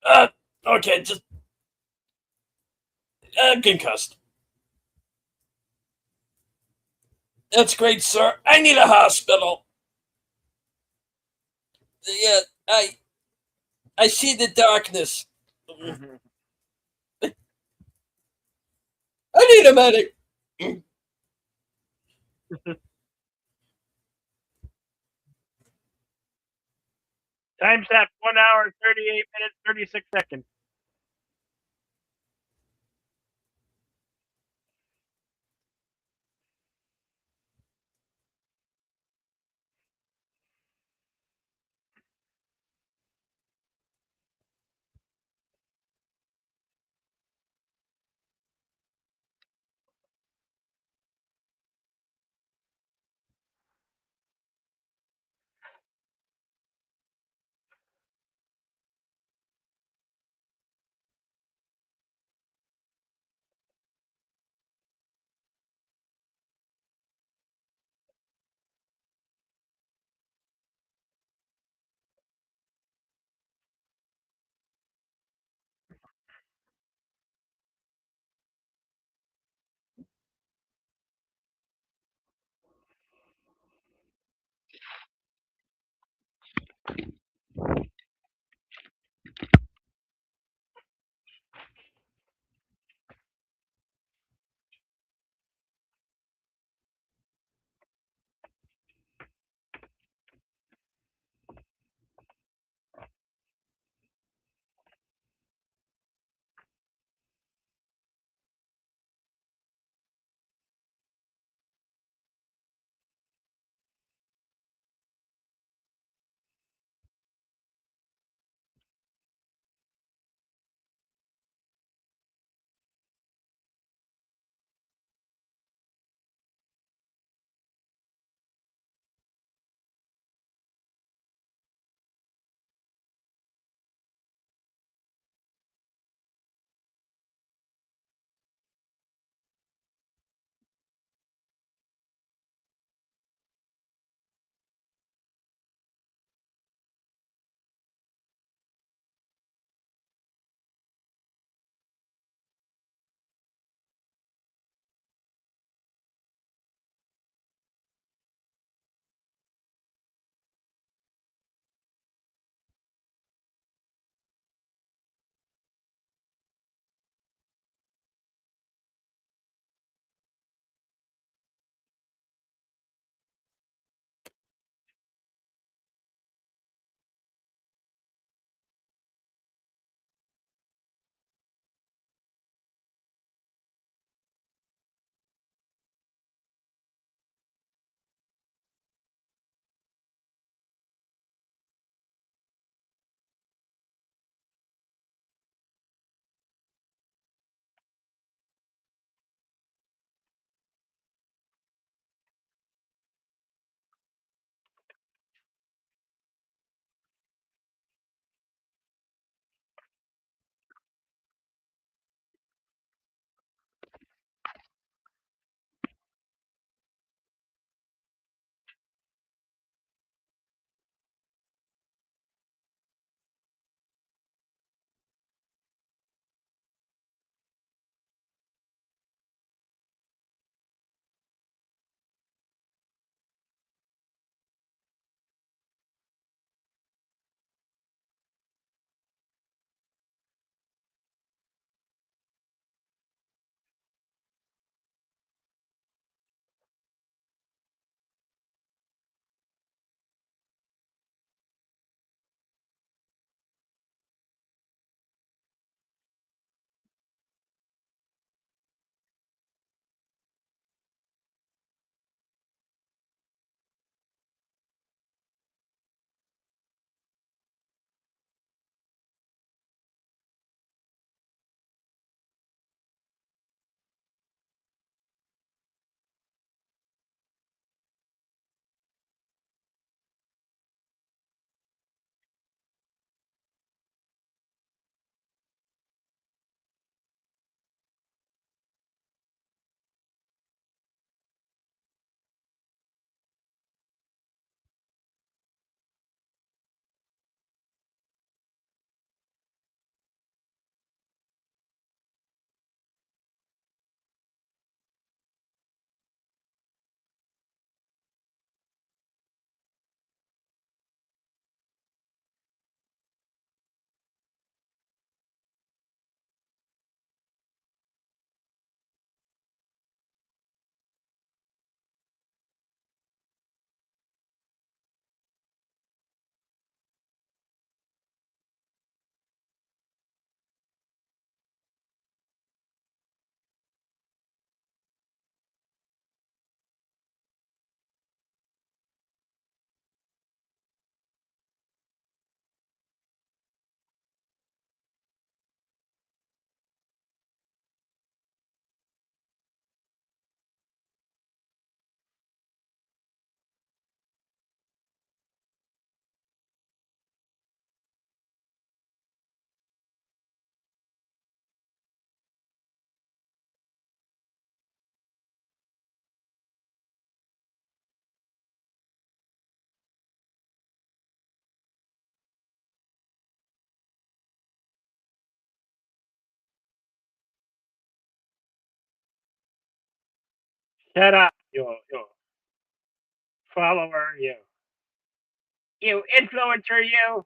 Speaker 2: Uh, okay, just concussed. That's great, sir. I need a hospital. Yeah, I see the darkness. I need a medic.
Speaker 1: Timestamp 1 hour, 38 minutes, 36 seconds. Shut up, you follower, you influencer, you.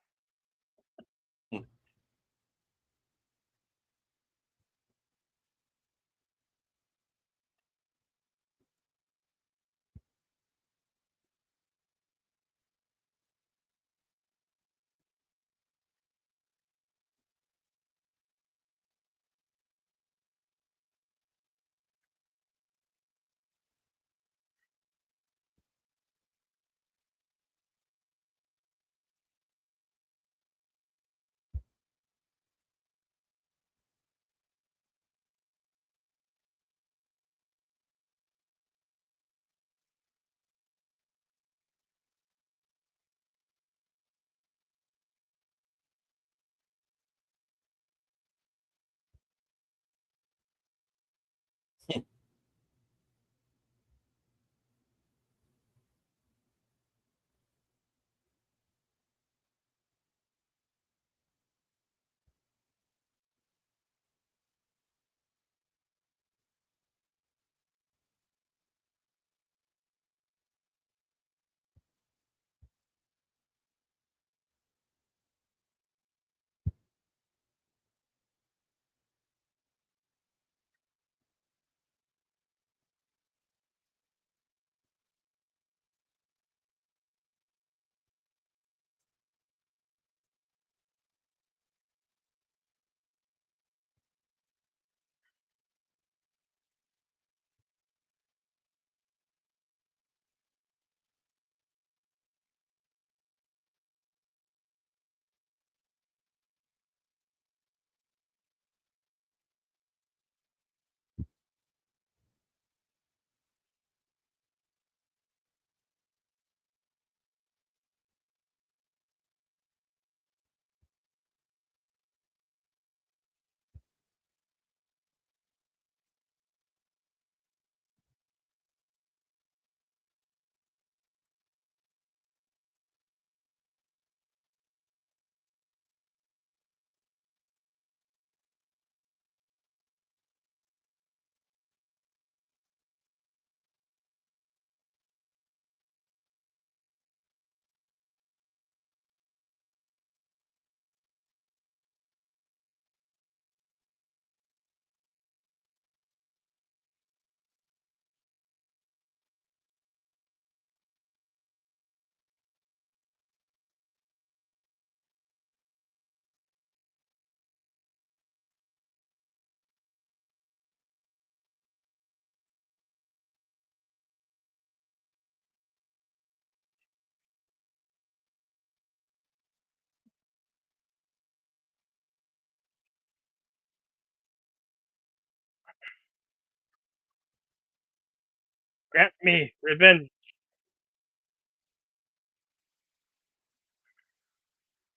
Speaker 1: Grant me revenge.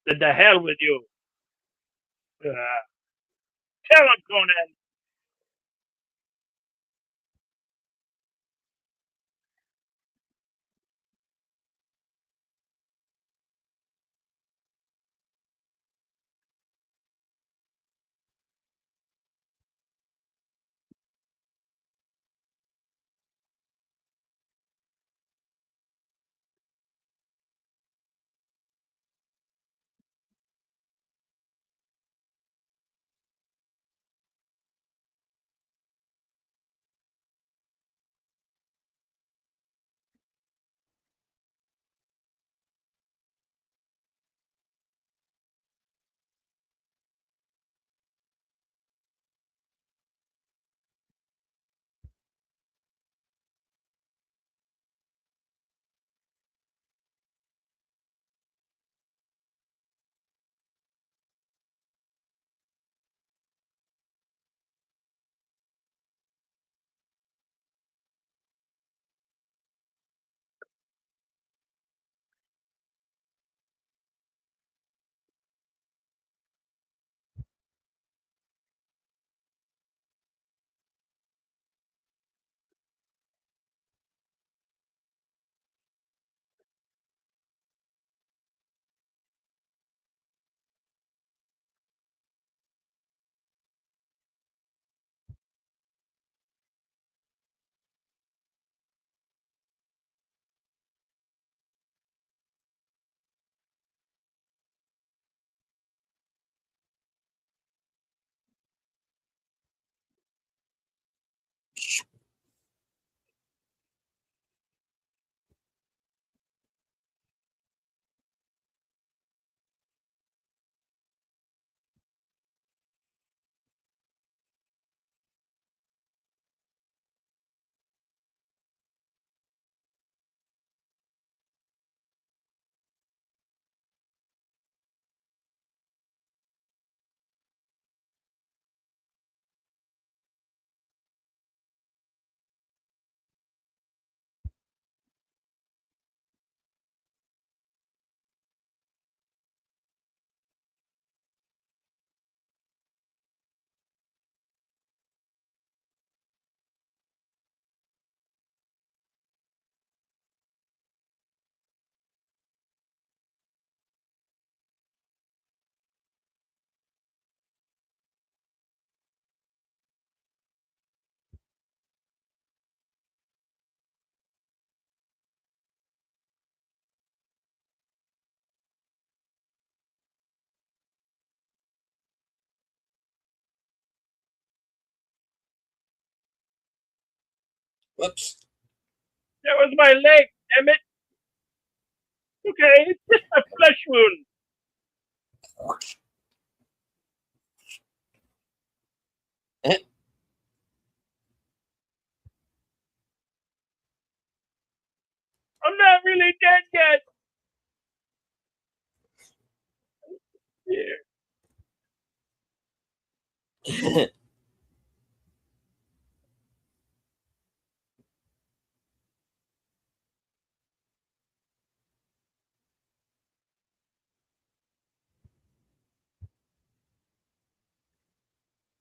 Speaker 1: The hell with you. Uh, tell him, Conan.
Speaker 2: Whoops.
Speaker 1: That was my leg, damn it. Okay, it's just a flesh wound. I'm not really dead yet. Yeah.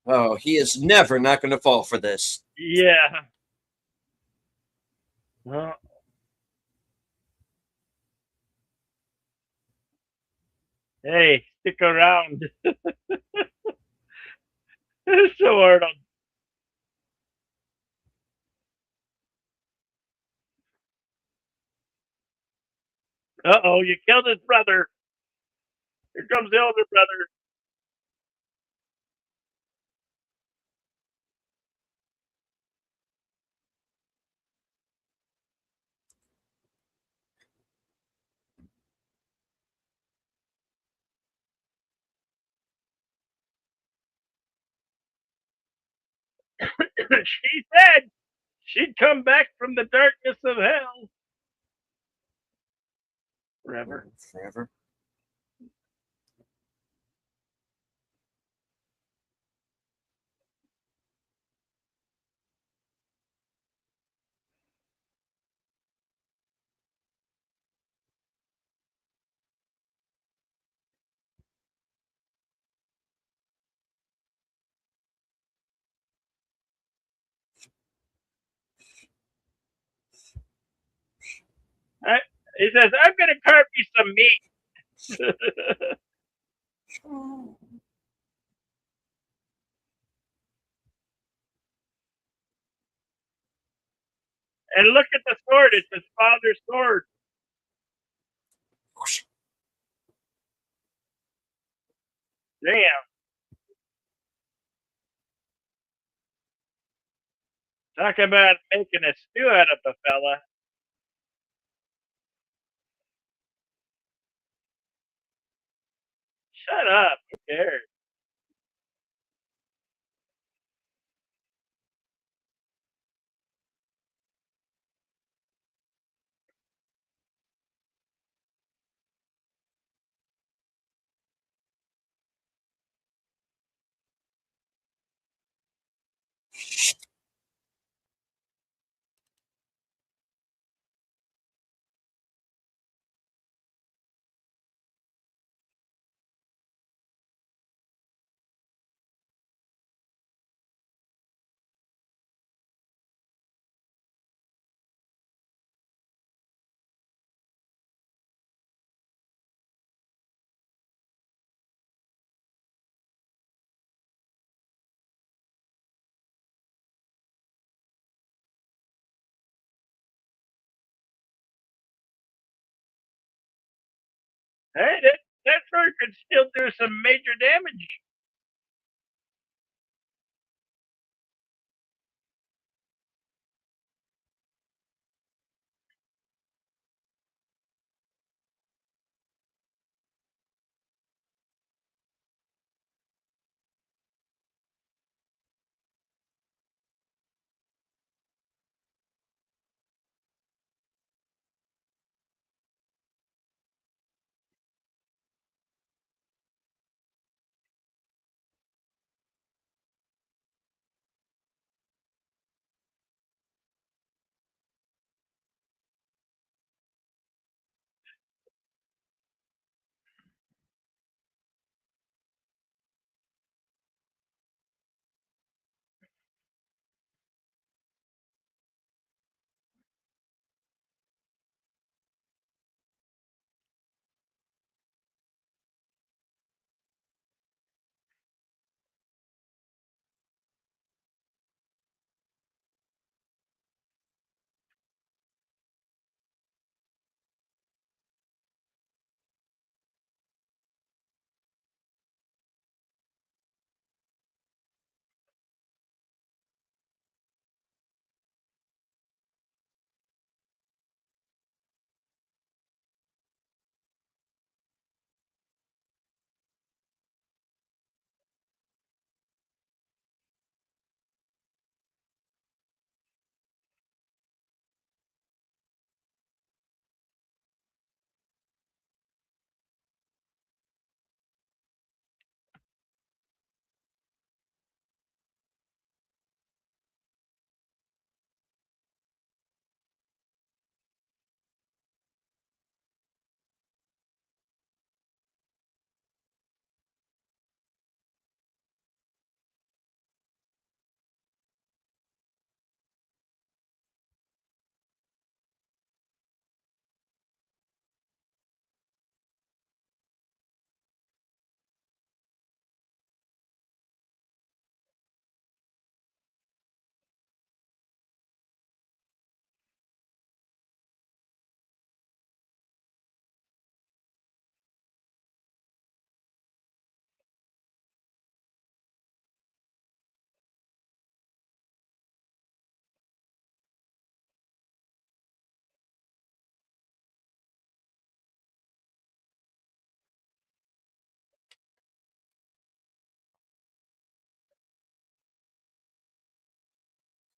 Speaker 2: Oh, he is never not going to fall for this.
Speaker 1: Yeah. Well, hey, stick around. So hard on. Uh-oh, you killed his brother. Here comes the older brother. She said she'd come back from the darkness of hell forever.
Speaker 2: Forever.
Speaker 1: I, he says, I'm going to carve you some meat. And look at the sword. It's his father's sword. Damn. Talk about making a stew out of a fella. Shut up. Who cares? Hey, that sword could still do some major damage.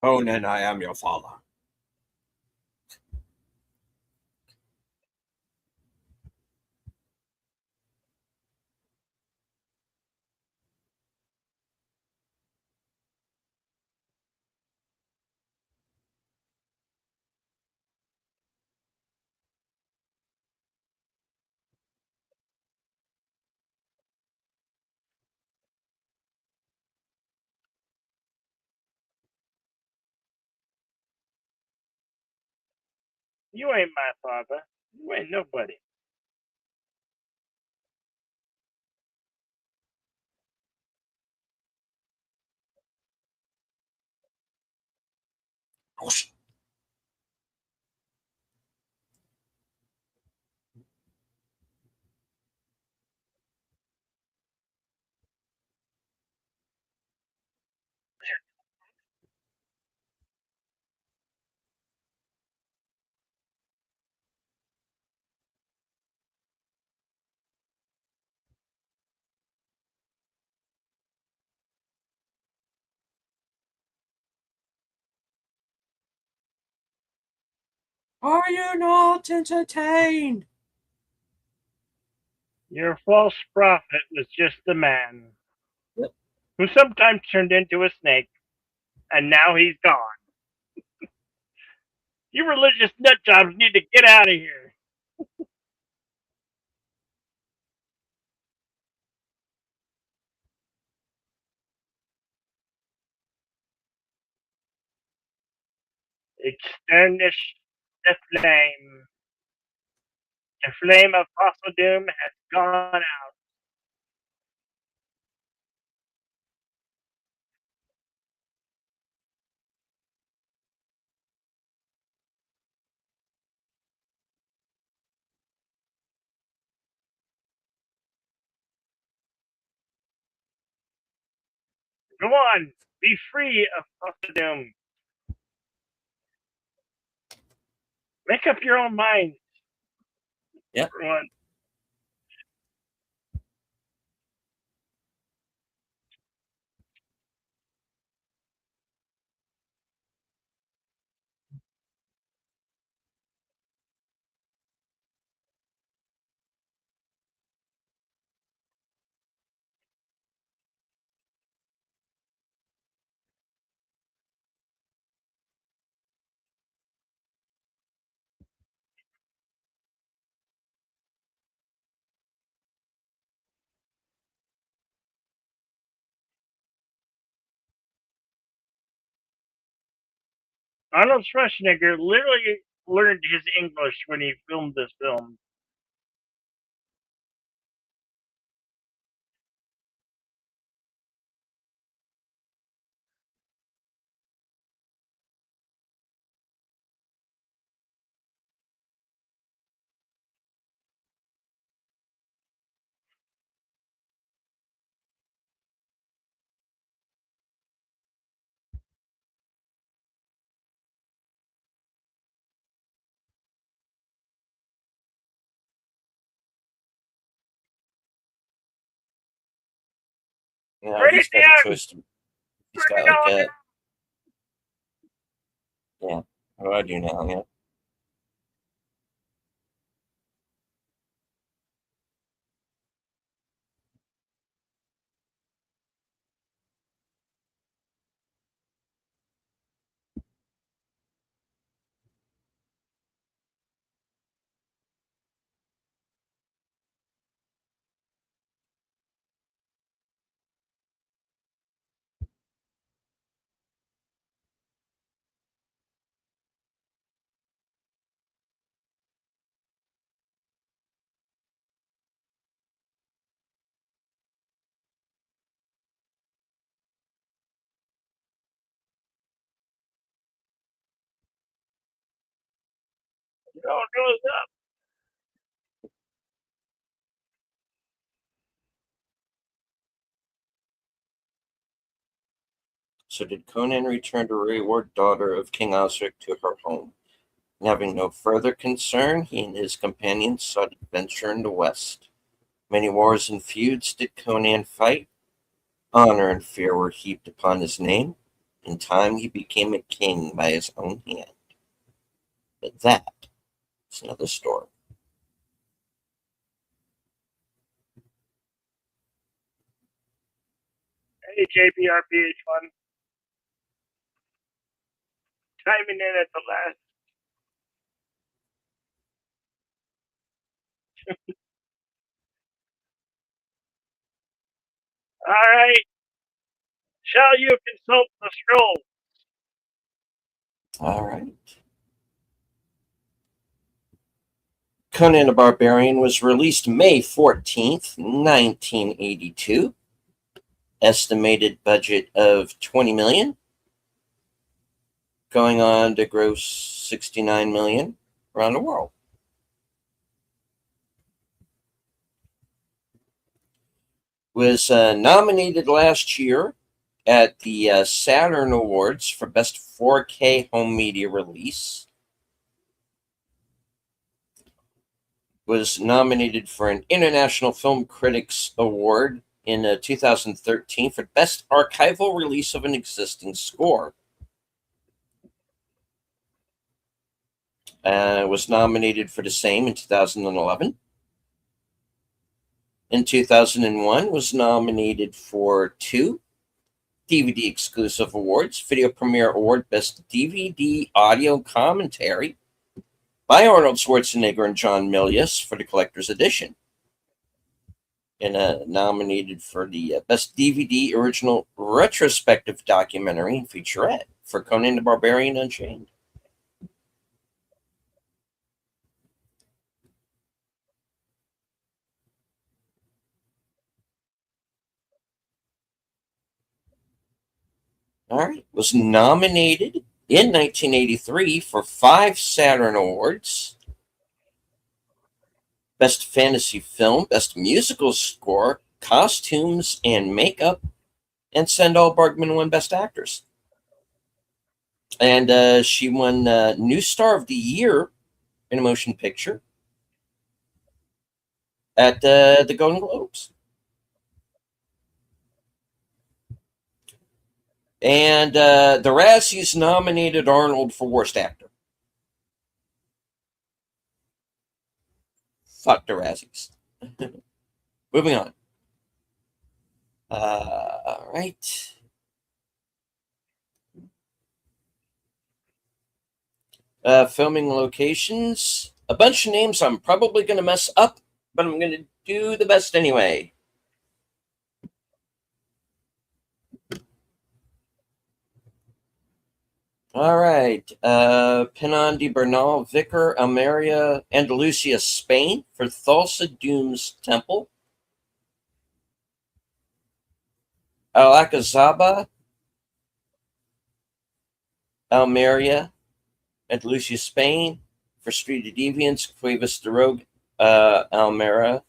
Speaker 2: Conan, I am your father.
Speaker 1: You ain't my father. You ain't nobody.
Speaker 2: Are you not entertained?
Speaker 1: Your false prophet was just a man
Speaker 2: Yep.
Speaker 1: who sometimes turned into a snake, and now he's gone. You religious nut jobs need to get out of here. Extinguish the flame. The flame of fossil doom has gone out. Go on, be free of fossil doom. Make up your own mind,
Speaker 2: Yep.
Speaker 1: everyone. Arnold Schwarzenegger literally learned his English when he filmed this film.
Speaker 2: Yeah,
Speaker 1: Turn
Speaker 2: he's
Speaker 1: it
Speaker 2: got a
Speaker 1: down!
Speaker 2: twist. He's
Speaker 1: Turn
Speaker 2: got
Speaker 1: it
Speaker 2: like
Speaker 1: all
Speaker 2: a
Speaker 1: down!
Speaker 2: yeah. What do I do now? Yeah.
Speaker 1: Don't do it up.
Speaker 2: So did Conan return to reward daughter of King Osric to her home? And having no further concern, he and his companions sought adventure in the west. Many wars and feuds did Conan fight. Honor and fear were heaped upon his name. In time, he became a king by his own hand. But that is another story.
Speaker 1: Hey, JBRPH1, chiming in at the last. All right. Shall you consult the scroll?
Speaker 2: All right. Conan the Barbarian was released May 14th, 1982. Estimated budget of 20 million, going on to gross 69 million around the world. Was nominated last year at the Saturn Awards for Best 4K Home Media Release. Was nominated for an International Film Critics Award in 2013 for Best Archival Release of an Existing Score. Was nominated for the same in 2011. In 2001, was nominated for 2 DVD exclusive awards: Video Premiere Award Best DVD Audio Commentary by Arnold Schwarzenegger and John Milius for the collector's edition, and nominated for the Best DVD Original Retrospective Documentary and Featurette for Conan the Barbarian Unchained. All right. Was nominated in 1983 for 5 Saturn Awards: Best Fantasy Film, Best Musical Score, Costumes and Makeup, and Sendall Bergman won Best Actors. And she won New Star of the Year in a Motion Picture at the Golden Globes. And the Razzies nominated Arnold for Worst Actor. Fuck the Razzies. Moving on. All right. Filming locations. A bunch of names I'm probably going to mess up, but I'm going to do the best anyway. All right. Pinon de Bernal, Vicar, Almeria, Andalusia, Spain for Thulsa Doom's Temple. Alcazaba, Almeria, Andalusia, Spain for Street of Deviants, Cuevas de Rogue, Almeria,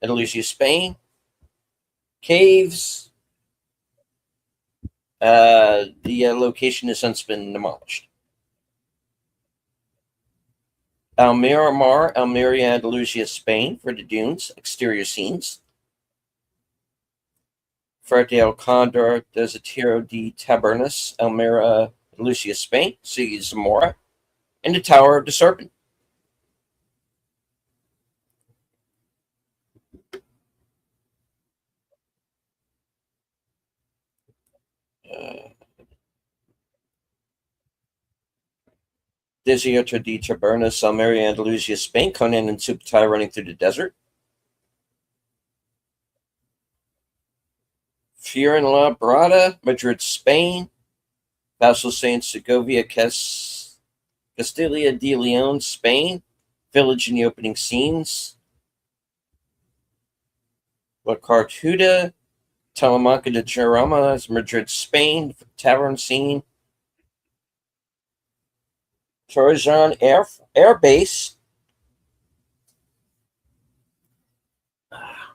Speaker 2: Andalusia, Spain. Caves. The location has since been demolished. Almeria, Almeria, Andalusia, Spain for the dunes, exterior scenes. Fuerte del Condor, Desierto de Tabernas, Almeria, Andalusia, Spain, City of Zamora, and the Tower of the Serpent. Desierto de Tabernas, Almeria, Andalusia, Spain, Conan and Subtai running through the desert. Fuenlabrada, Madrid, Spain. Vassal Saint Segovia, Castilla de Leon, Spain. Village in the opening scenes. La Cartuda, Talamanca de Jarama, Madrid, Spain. Tavern scene. Torrejon Air Base.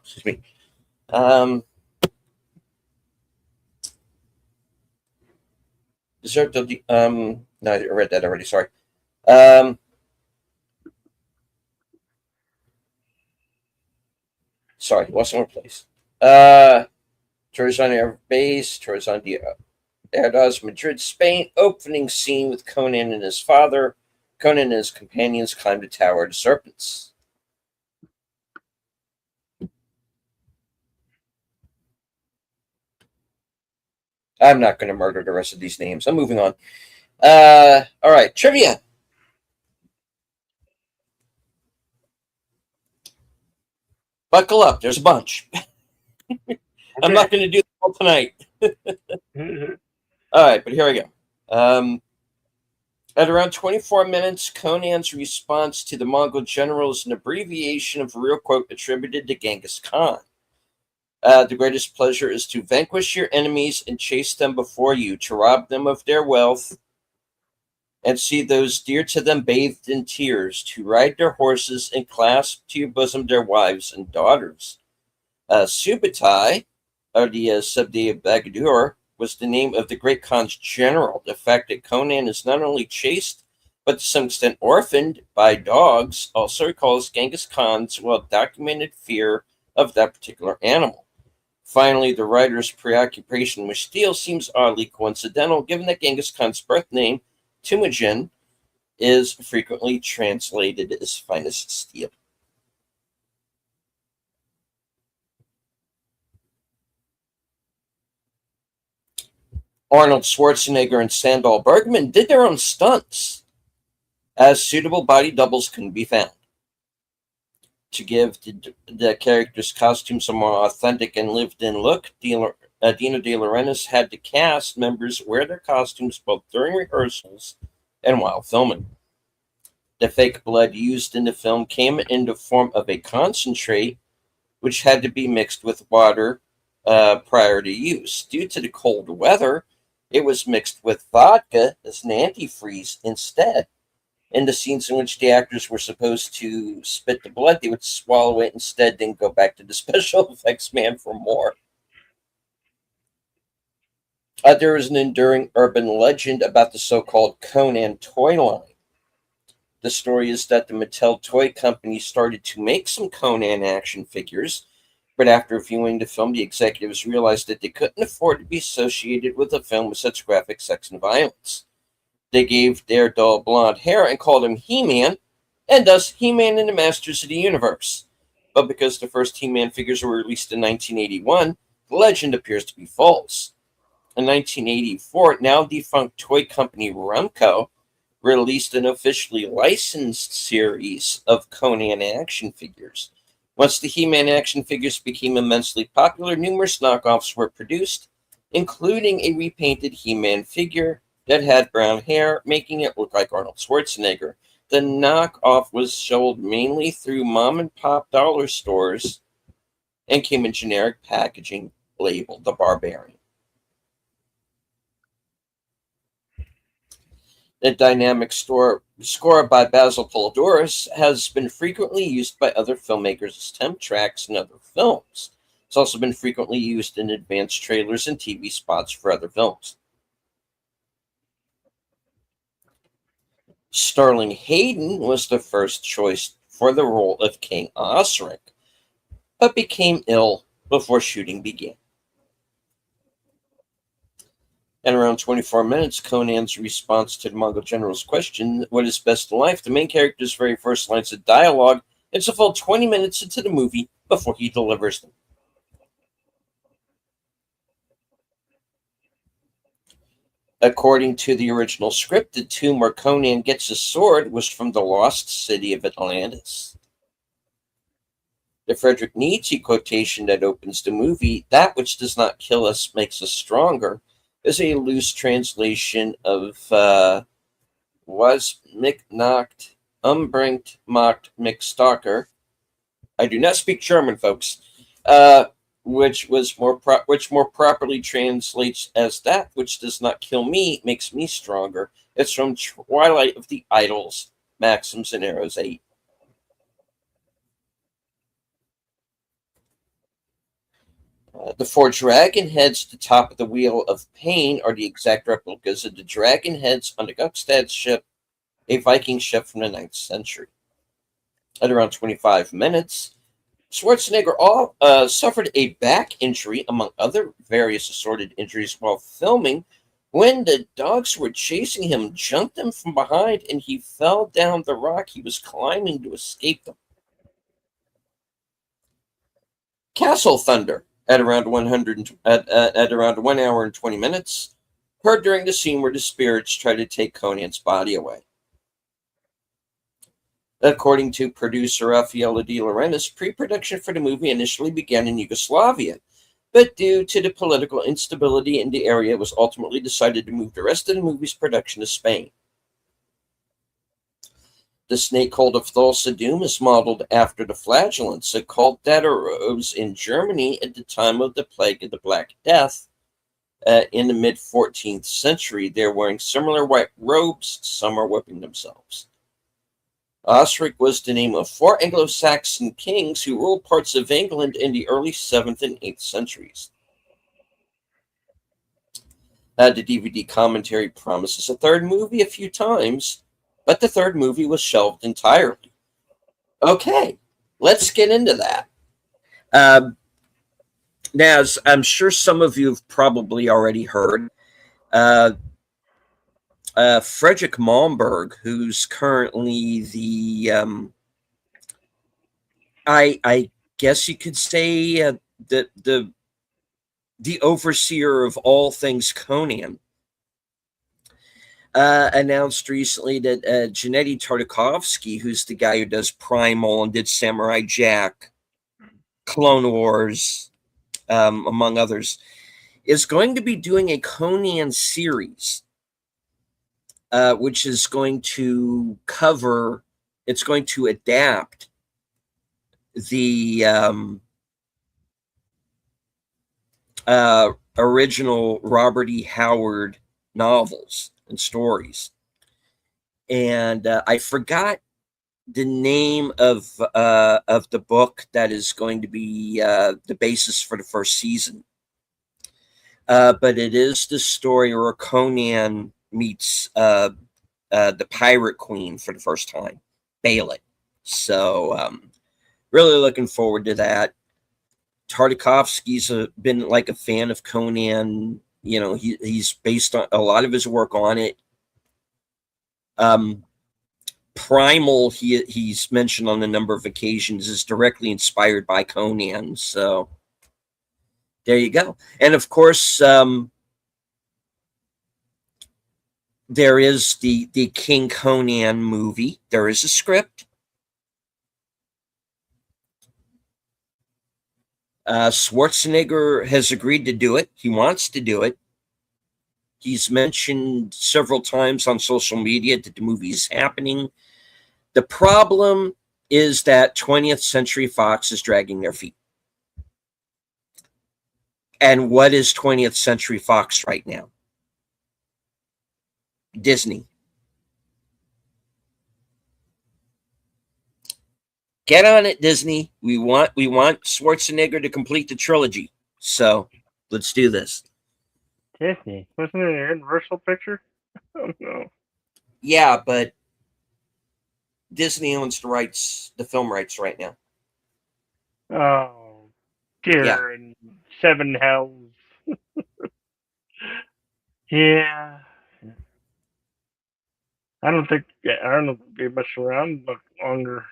Speaker 2: Excuse me. No, I read that already. Sorry. Sorry, lost one place. Torrejon Air Base, Torrejon de Erda's Madrid, Spain. Opening scene with Conan and his father. Conan and his companions climb the Tower of Serpents. I'm not going to murder the rest of these names. I'm moving on. All right, trivia. Buckle up. There's a bunch. I'm not going to do it all tonight. All right, but here we go. At around 24 minutes, Conan's response to the Mongol general is an abbreviation of a real quote attributed to Genghis Khan. The greatest pleasure is to vanquish your enemies and chase them before you, to rob them of their wealth and see those dear to them bathed in tears, to ride their horses and clasp to your bosom their wives and daughters. Subutai, or the Subdi Bagadur, was the name of the great Khan's general. The fact that Conan is not only chased, but to some extent orphaned by dogs, also recalls Genghis Khan's well-documented fear of that particular animal. Finally, the writer's preoccupation with steel seems oddly coincidental, given that Genghis Khan's birth name, Temujin, is frequently translated as finest steel. Arnold Schwarzenegger and Sandal Bergman did their own stunts, as suitable body doubles couldn't be found. To give the character's costumes a more authentic and lived-in look, Dino De Laurentiis had the cast members wear their costumes both during rehearsals and while filming. The fake blood used in the film came in the form of a concentrate, which had to be mixed with water prior to use. Due to the cold weather, it was mixed with vodka as an antifreeze instead. In the scenes in which the actors were supposed to spit the blood, they would swallow it instead, then go back to the special effects man for more. There is an enduring urban legend about the so-called Conan toy line. The story is that the Mattel Toy Company started to make some Conan action figures, but after viewing the film, the executives realized that they couldn't afford to be associated with a film with such graphic sex and violence. They gave their dull blonde hair and called him He-Man, and thus He-Man and the Masters of the Universe. But because the first He-Man figures were released in 1981, the legend appears to be false. In 1984, now defunct toy company Rumco released an officially licensed series of Conan action figures. Once the He-Man action figures became immensely popular, numerous knockoffs were produced, including a repainted He-Man figure that had brown hair, making it look like Arnold Schwarzenegger. The knockoff was sold mainly through mom-and-pop dollar stores and came in generic packaging labeled the Barbarian. The dynamic score by Basil Polidoris has been frequently used by other filmmakers as temp tracks in other films. It's also been frequently used in advanced trailers and TV spots for other films. Sterling Hayden was the first choice for the role of King Osric, but became ill before shooting began. At around 24 minutes, Conan's response to the Mongol general's question, "What is best in life?" the main character's very first lines of dialogue. It's a full 20 minutes into the movie before he delivers them. According to the original script, the tomb where Conan gets his sword was from the lost city of Atlantis. The Frederick Nietzsche quotation that opens the movie, "That which does not kill us makes us stronger," is a loose translation of "was mich nacht umbringt macht mich starker." I do not speak German, folks. Which more properly translates as "that which does not kill me makes me stronger." It's from Twilight of the Idols, Maxims and Arrows 8. The four dragon heads at the top of the Wheel of Pain are the exact replicas of the dragon heads on the Gokstad ship, a Viking ship from the 9th century. At around 25 minutes, Schwarzenegger suffered a back injury, among other various assorted injuries, while filming When the dogs were chasing him, jumped him from behind, and he fell down the rock he was climbing to escape them. Castle thunder at around 100 at around 1 hour and 20 minutes, heard during the scene where the spirits try to take Conan's body away. According to producer Raffaele De Laurentiis, pre-production for the movie initially began in Yugoslavia, but due to the political instability in the area, it was ultimately decided to move the rest of the movie's production to Spain. The snake cult of Thulsa Doom is modeled after the flagellants, a cult that arose in Germany at the time of the Plague of the Black Death in the mid-14th century. They're wearing similar white robes, some are whipping themselves. Osric was the name of 4 Anglo-Saxon kings who ruled parts of England in the early 7th and 8th centuries. The DVD commentary promises a third movie a few times, but the third movie was shelved entirely. Okay, let's get into that. Now, as I'm sure some of you have probably already heard, Frederick Malmberg, who's currently the, I guess you could say, the overseer of all things Conan, announced recently that Gennady Tartakovsky, who's the guy who does Primal and did Samurai Jack, Clone Wars, among others, is going to be doing a Conan series, which is going to it's going to adapt the original Robert E. Howard novels and stories. And I forgot the name of the book that is going to be the basis for the first season. But it is the story where Conan meets the Pirate Queen for the first time, Bailet. So really looking forward to that. Tartakovsky's been like a fan of Conan. You know, he's based on a lot of his work on it. Primal, he's mentioned on a number of occasions, is directly inspired by Conan. So there you go. And of course, there is the King Conan movie. There is a script. Schwarzenegger has agreed to do it. He wants to do it. He's mentioned several times on social media that the movie is happening. The problem is that 20th Century Fox is dragging their feet. And what is 20th Century Fox right now? Disney. Get on it, Disney. We want Schwarzenegger to complete the trilogy. So let's do this.
Speaker 1: Disney. Wasn't it a Universal picture? Oh no.
Speaker 2: Yeah, but Disney owns the film rights right now.
Speaker 1: Oh, dear,
Speaker 2: Yeah.
Speaker 1: and 7 hells. Yeah. I don't think there'll be much around longer.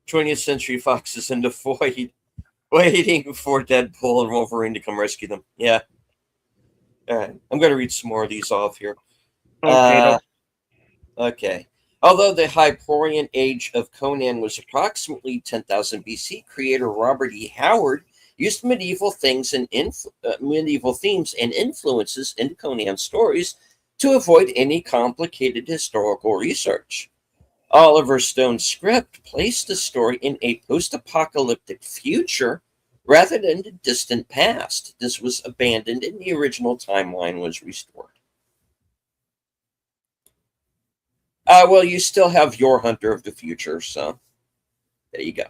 Speaker 2: 20th Century Fox is in the void, waiting for Deadpool and Wolverine to come rescue them. Yeah. All right. I'm going to read some more of these off here.
Speaker 1: Okay.
Speaker 2: Okay. Although the Hyperborean age of Conan was approximately 10,000 BC, creator Robert E. Howard used medieval themes and influences in Conan's stories to avoid any complicated historical research. Oliver Stone's script placed the story in a post-apocalyptic future rather than the distant past. This was abandoned and the original timeline was restored. Well, you still have your Hunter of the Future, so there you go.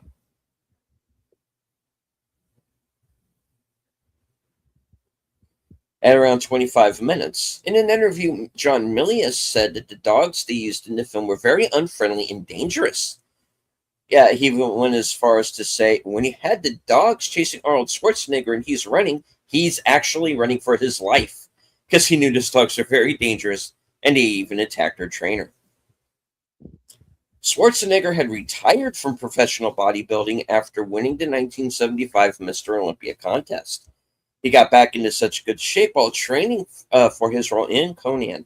Speaker 2: At around 25 minutes, in an interview, John Milius said that the dogs they used in the film were very unfriendly and dangerous. Yeah, he even went as far as to say when he had the dogs chasing Arnold Schwarzenegger and he's actually running for his life because he knew the dogs are very dangerous and he even attacked our trainer. Schwarzenegger had retired from professional bodybuilding after winning the 1975 Mr. Olympia contest. He got back into such good shape while training for his role in Conan,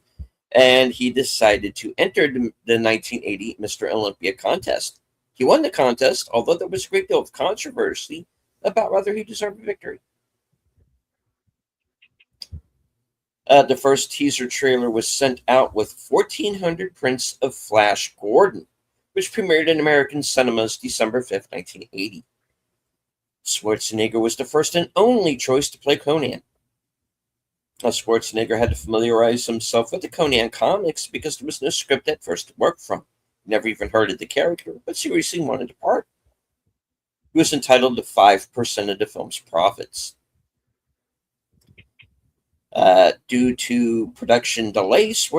Speaker 2: and he decided to enter the 1980 Mr. Olympia contest. He won the contest, although there was a great deal of controversy about whether he deserved a victory. The first teaser trailer was sent out with 1,400 prints of Flash Gordon, which premiered in American cinemas December 5th, 1980. Schwarzenegger was the first and only choice to play Conan. Schwarzenegger had to familiarize himself with the Conan comics because there was no script at first to work from. He never even heard of the character, but seriously wanted the part. He was entitled to 5% of the film's profits. Due to production delays,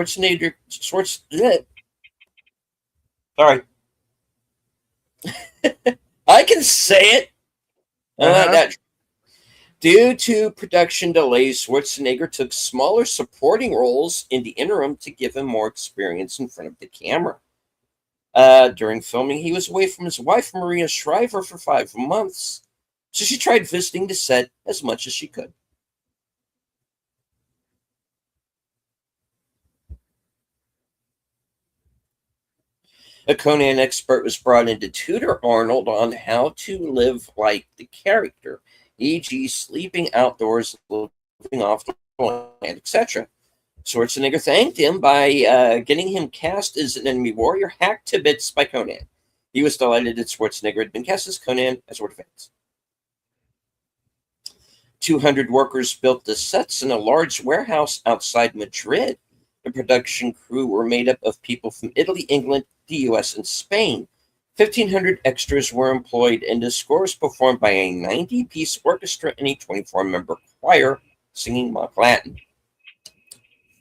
Speaker 2: Sorry. I can say it. Due to production delays, Schwarzenegger took smaller supporting roles in the interim to give him more experience in front of the camera. During filming, he was away from his wife, Maria Shriver, for 5 months, so she tried visiting the set as much as she could. A Conan expert was brought in to tutor Arnold on how to live like the character, e.g., sleeping outdoors, living off the land, etc. Schwarzenegger thanked him by getting him cast as an enemy warrior hacked to bits by Conan. He was delighted that Schwarzenegger had been cast as Conan, as were the fans. 200 workers built the sets in a large warehouse outside Madrid. The production crew were made up of people from Italy, England, the US, and Spain. 1,500 extras were employed, and the score was performed by a 90-piece orchestra and a 24-member choir singing mock Latin.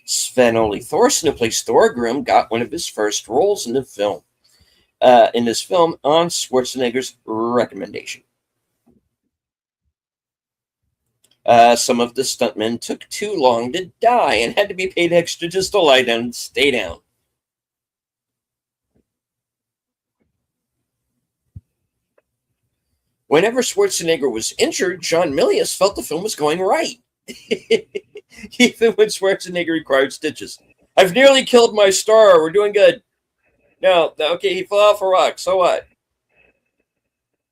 Speaker 2: Sven-Ole Thorsen, who plays Thorgrim, got one of his first roles in the film. In this film, on Schwarzenegger's recommendation. Some of the stuntmen took too long to die and had to be paid extra just to lie down and stay down. Whenever Schwarzenegger was injured, John Milius felt the film was going right. Even when Schwarzenegger required stitches. I've nearly killed my star. We're doing good. No, okay, he fell off a rock. So what?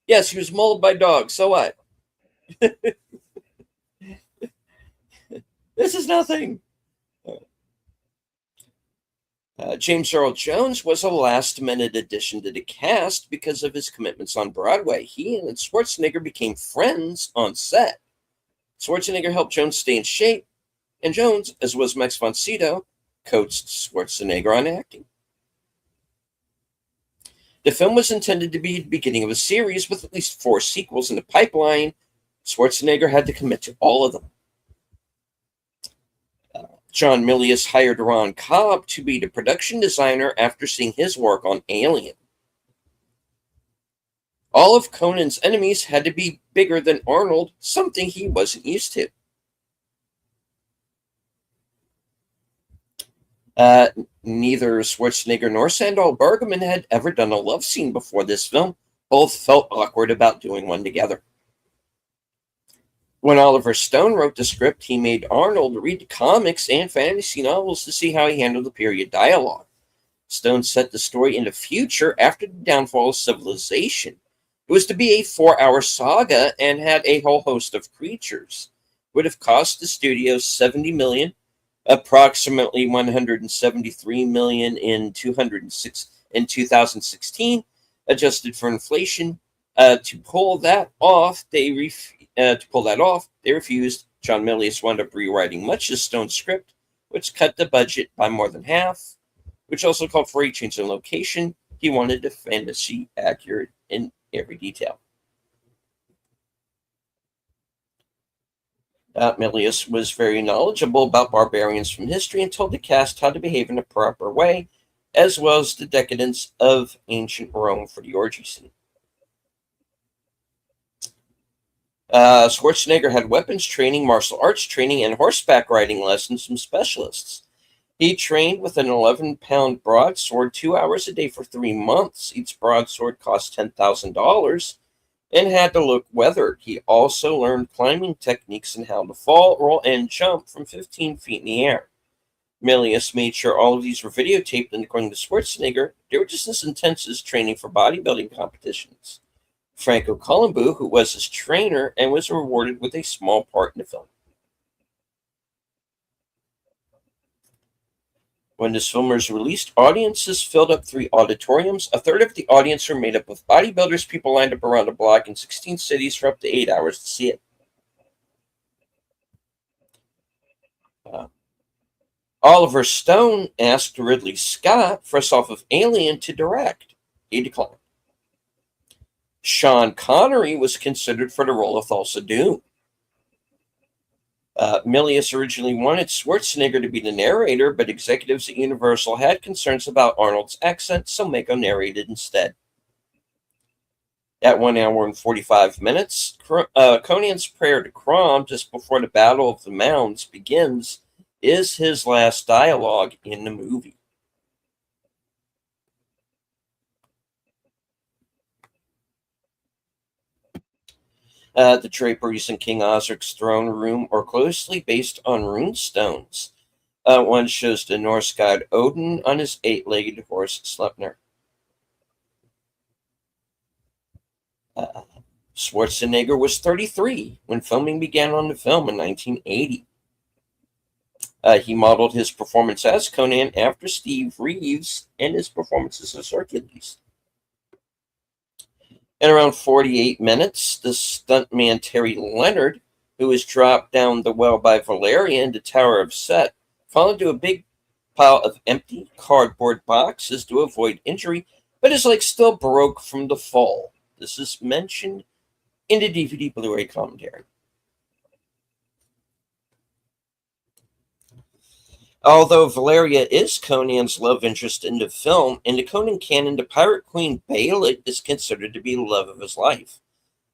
Speaker 2: Yes, he was mauled by dogs. So what? This is nothing. James Earl Jones was a last-minute addition to the cast because of his commitments on Broadway. He and Schwarzenegger became friends on set. Schwarzenegger helped Jones stay in shape, and Jones, as was Max von Sydow, coached Schwarzenegger on acting. The film was intended to be the beginning of a series with at least 4 sequels in the pipeline. Schwarzenegger had to commit to all of them. John Milius hired Ron Cobb to be the production designer after seeing his work on Alien. All of Conan's enemies had to be bigger than Arnold, something he wasn't used to. Neither Schwarzenegger nor Sandahl Bergman had ever done a love scene before this film. Both felt awkward about doing one together. When Oliver Stone wrote the script, he made Arnold read the comics and fantasy novels to see how he handled the period dialogue. Stone set the story in the future after the downfall of civilization. It was to be a 4-hour saga and had a whole host of creatures. It would have cost the studio $70 million, approximately $173 million in 2016, adjusted for inflation. To pull that off, they refused. John Milius wound up rewriting much of Stone's script, which cut the budget by more than half, which also called for a change in location. He wanted the fantasy accurate in every detail. Milius was very knowledgeable about barbarians from history and told the cast how to behave in a proper way, as well as the decadence of ancient Rome for the orgy scene. Schwarzenegger had weapons training, martial arts training, and horseback riding lessons from specialists. He trained with an 11-pound broadsword 2 hours a day for 3 months. Each broadsword cost $10,000 and had to look weathered. He also learned climbing techniques and how to fall, roll, and jump from 15 feet in the air. Milius made sure all of these were videotaped, and according to Schwarzenegger, they were just as intense as training for bodybuilding competitions. Franco Columbu, who was his trainer, and was rewarded with a small part in the film. When this film was released, audiences filled up 3 auditoriums. A third of the audience were made up of bodybuilders. People lined up around the block in 16 cities for up to 8 hours to see it. Oliver Stone asked Ridley Scott, fresh off of Alien, to direct. He declined. Sean Connery was considered for the role of Thulsa Doom. Milius originally wanted Schwarzenegger to be the narrator, but executives at Universal had concerns about Arnold's accent, so Mako narrated instead. At 1 hour and 45 minutes, Conan's prayer to Crom just before the Battle of the Mounds begins is his last dialogue in the movie. The draperies in King Osric's throne room are closely based on rune stones. One shows the Norse god Odin on his 8-legged horse Sleipnir. Schwarzenegger was 33 when filming began on the film in 1980. He modeled his performance as Conan after Steve Reeves and his performances as Hercules. At around 48 minutes, the stuntman Terry Leonard, who was dropped down the well by Valeria into Tower of Set, fell into a big pile of empty cardboard boxes to avoid injury, but his leg still broke from the fall. This is mentioned in the DVD Blu-ray commentary. Although Valeria is Conan's love interest in the film, in the Conan canon, the pirate queen Bela is considered to be the love of his life.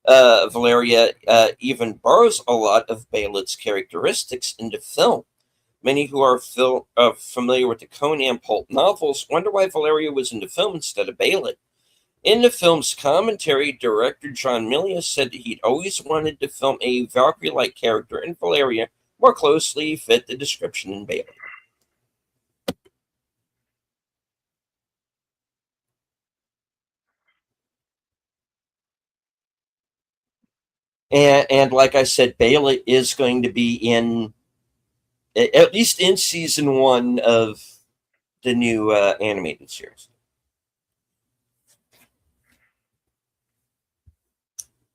Speaker 2: Valeria even borrows a lot of Bela's characteristics in the film. Many who are familiar with the Conan pulp novels wonder why Valeria was in the film instead of Bela. In the film's commentary, director John Milius said that he'd always wanted to film a Valkyrie-like character, and Valeria more closely fit the description in Bela. And like I said, Bela is going to be in, at least in season 1 of the new animated series.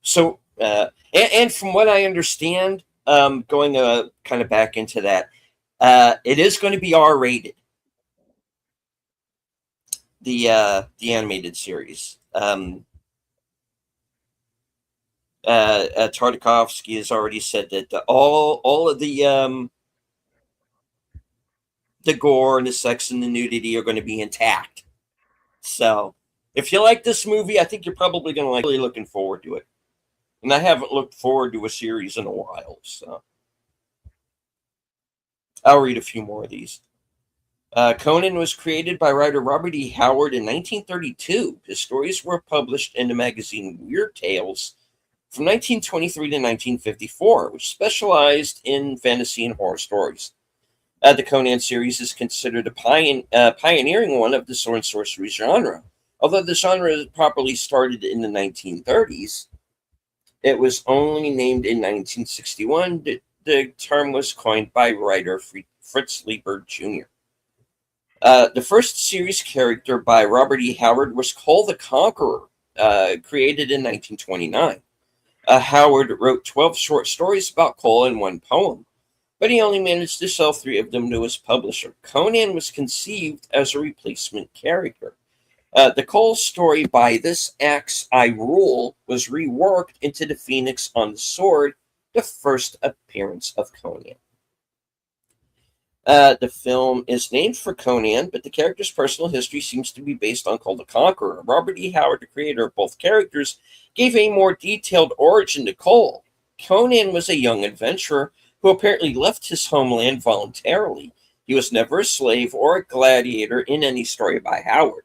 Speaker 2: So, and from what I understand, going kind of back into that, it is going to be R-rated. The animated series. Tartakovsky has already said that all of the gore and the sex and the nudity are going to be intact. So, if you like this movie, I think you're probably going to like. Really looking forward to it, and I haven't looked forward to a series in a while, so I'll read a few more of these. Conan was created by writer Robert E. Howard in 1932. His stories were published in the magazine Weird Tales from 1923 to 1954, which specialized in fantasy and horror stories. The Conan series is considered a pioneering one of the sword and sorcery genre. Although the genre properly started in the 1930s, it was only named in 1961. The term was coined by writer Fritz Leiber Jr. The first series character by Robert E. Howard was Cole the Conqueror, created in 1929. Howard wrote 12 short stories about Cole and 1 poem, but he only managed to sell 3 of them to his publisher. Conan was conceived as a replacement character. The Cole story, By This Axe I Rule, was reworked into The Phoenix on the Sword, the first appearance of Conan. The film is named for Conan, but the character's personal history seems to be based on Cole the Conqueror. Robert E. Howard, the creator of both characters, gave a more detailed origin to Cole. Conan was a young adventurer who apparently left his homeland voluntarily. He was never a slave or a gladiator in any story by Howard.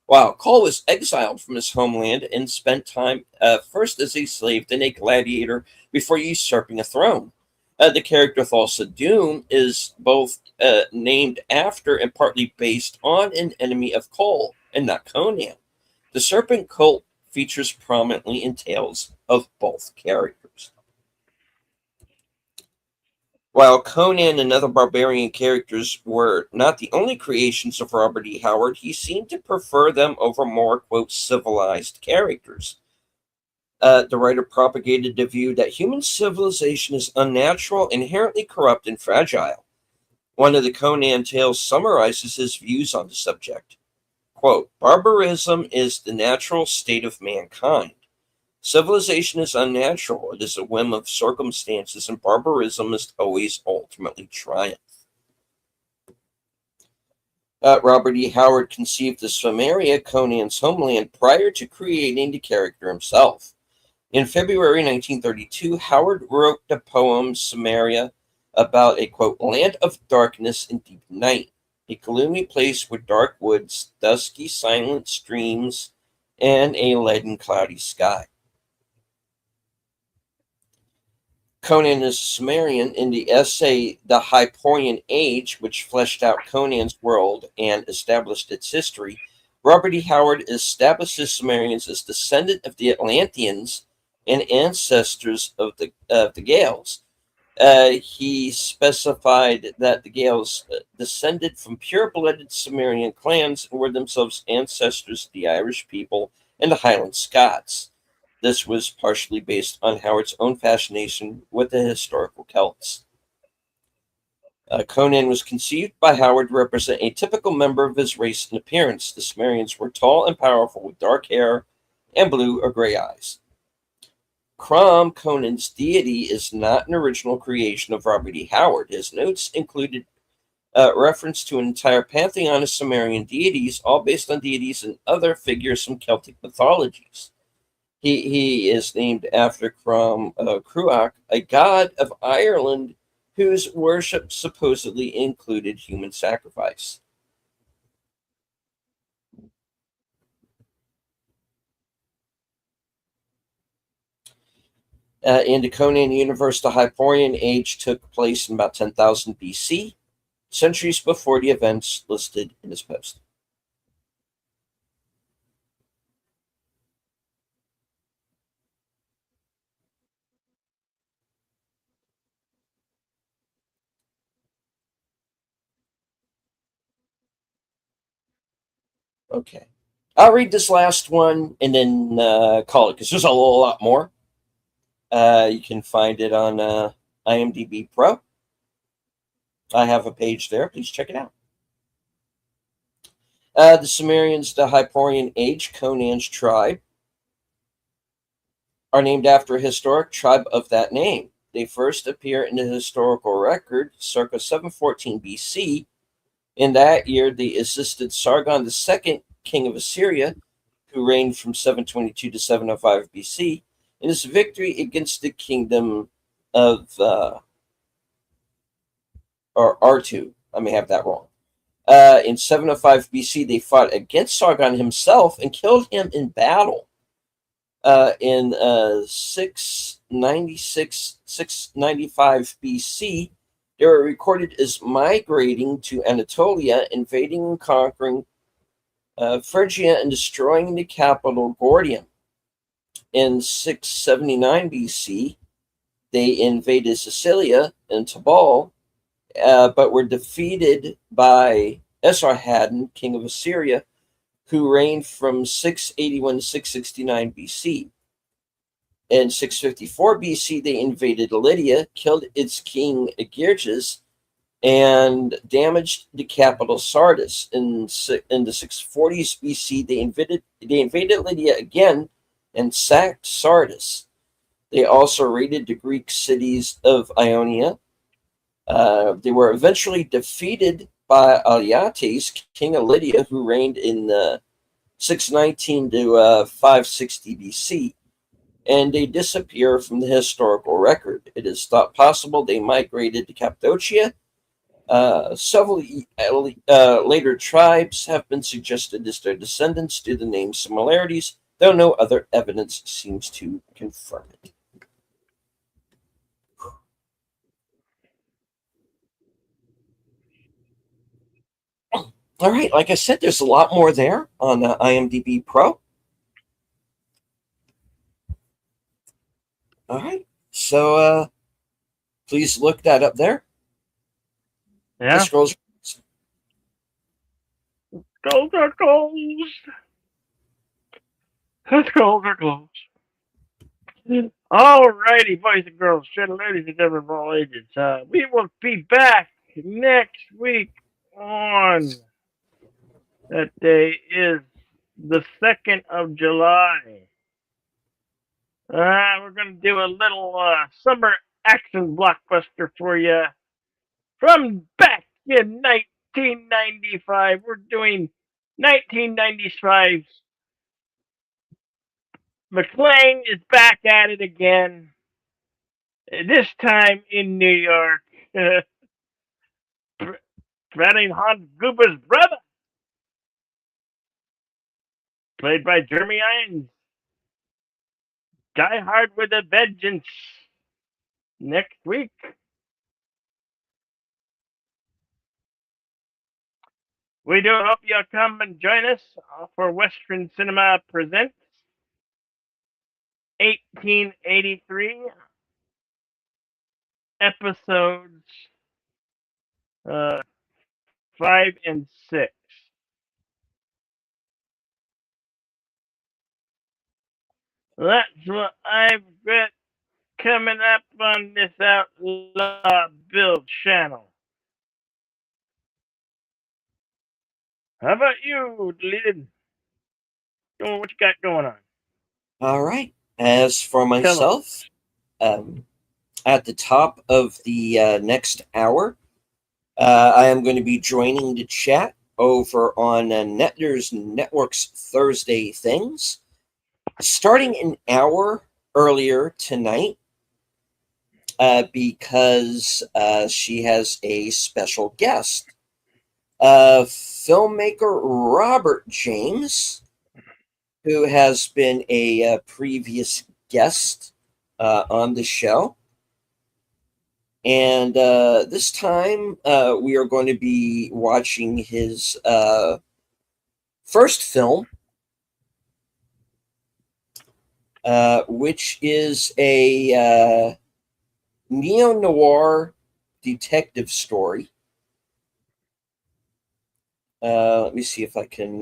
Speaker 2: While Cole was exiled from his homeland and spent time first as a slave, then a gladiator, before usurping a throne. The character Thulsa Doom is both named after and partly based on an enemy of Cole, and not Conan. The serpent cult features prominently in tales of both characters. While Conan and other barbarian characters were not the only creations of Robert E. Howard, he seemed to prefer them over more, quote, civilized characters. The writer propagated the view that human civilization is unnatural, inherently corrupt, and fragile. One of the Conan tales summarizes his views on the subject. Quote, barbarism is the natural state of mankind. Civilization is unnatural. It is a whim of circumstances, and barbarism must always ultimately triumph. Robert E. Howard conceived of Sumeria, Conan's homeland, prior to creating the character himself. In February 1932, Howard wrote the poem Sumeria about a, quote, land of darkness and deep night, a gloomy place with dark woods, dusky, silent streams, and a leaden, cloudy sky. Conan is Sumerian in the essay The Hyperborean Age, which fleshed out Conan's world and established its history. Robert E. Howard establishes Sumerians as descendant of the Atlanteans and ancestors of the Gaels. He specified that the Gaels descended from pure-blooded Sumerian clans and were themselves ancestors of the Irish people and the Highland Scots. This was partially based on Howard's own fascination with the historical Celts. Conan was conceived by Howard to represent a typical member of his race in appearance. The Sumerians were tall and powerful with dark hair and blue or gray eyes. Crom, Conan's deity, is not an original creation of Robert E. Howard. His notes included reference to an entire pantheon of Sumerian deities, all based on deities and other figures from Celtic mythologies. He is named after Cruach, a god of Ireland whose worship supposedly included human sacrifice. In the Conan universe, the Hyperborean Age took place in about 10,000 BC, centuries before the events listed in this post. Okay. I'll read this last one and then call it, because there's a lot more. You can find it on IMDb Pro. I have a page there. Please check it out. The Sumerians, the Hyperborean Age, Conan's tribe, are named after a historic tribe of that name. They first appear in the historical record circa 714 BC. In that year, they assisted Sargon II, king of Assyria, who reigned from 722 to 705 BC, in his victory against the kingdom of Artu. I may have that wrong. In 705 BC, they fought against Sargon himself and killed him in battle. In 695 BC, they were recorded as migrating to Anatolia, invading and conquering Phrygia and destroying the capital Gordium. In 679 BC, they invaded Sicilia and Tabal, but were defeated by Esarhaddon, king of Assyria, who reigned from 681 to 669 BC. In 654 BC, they invaded Lydia, killed its king Agirges, and damaged the capital Sardis. In the 640s BC, they invaded Lydia again and sacked Sardis. They also raided the Greek cities of Ionia. They were eventually defeated by Alyattes, king of Lydia, who reigned in 619 to 560 BC. and they disappear from the historical record. It is thought possible they migrated to Cappadocia. Several later tribes have been suggested as their descendants due to name similarities, though no other evidence seems to confirm it. All right, like I said, there's a lot more there on IMDb Pro. All right, so please look that up there.
Speaker 1: Yeah.
Speaker 2: The scrolls.
Speaker 1: Goals are goals. The goals are goals. Alrighty, boys and girls, ladies and gentlemen of all ages. We will be back next week on that day is the 2nd of July. We're going to do a little summer action blockbuster for you from back in 1995. We're doing 1995's McClane is back at it again. This time in New York. Threatening Hans Gruber's brother, played by Jeremy Irons. Die Hard with a Vengeance next week. We do hope you'll come and join us for Western Cinema Presents 1883 episodes 5 and 6. That's what I've got coming up on this Outlaw Bill channel. How about you, Deleted? What you got going on?
Speaker 2: All right. As for myself, at the top of the next hour, I am going to be joining the chat over on Netner's Network's Thursday Things, starting an hour earlier tonight, because she has a special guest. Filmmaker Robert James, who has been a previous guest on the show. And this time we are going to be watching his first film, which is a neo-noir detective story. Let me see if I can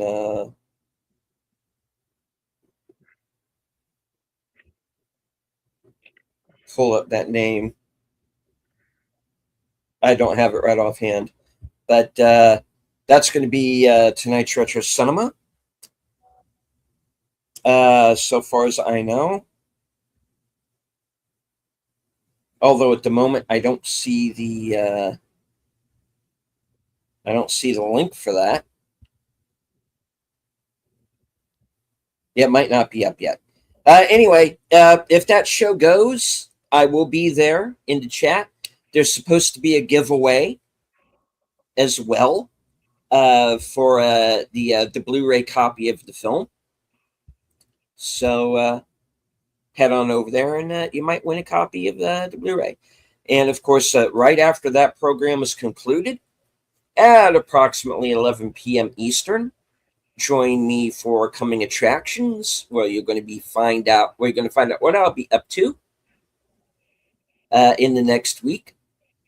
Speaker 2: pull up that name. I don't have it right offhand, but that's going to be tonight's Retro Cinema. So far as I know, although at the moment I don't see the link for that. It might not be up yet. Anyway, if that show goes, I will be there in the chat. There's supposed to be a giveaway as well for the Blu-ray copy of the film. So head on over there and you might win a copy of the Blu-ray. And of course, right after that program is concluded, at approximately 11 p.m. Eastern, join me for Coming Attractions, where you're going to find out what I'll be up to in the next week,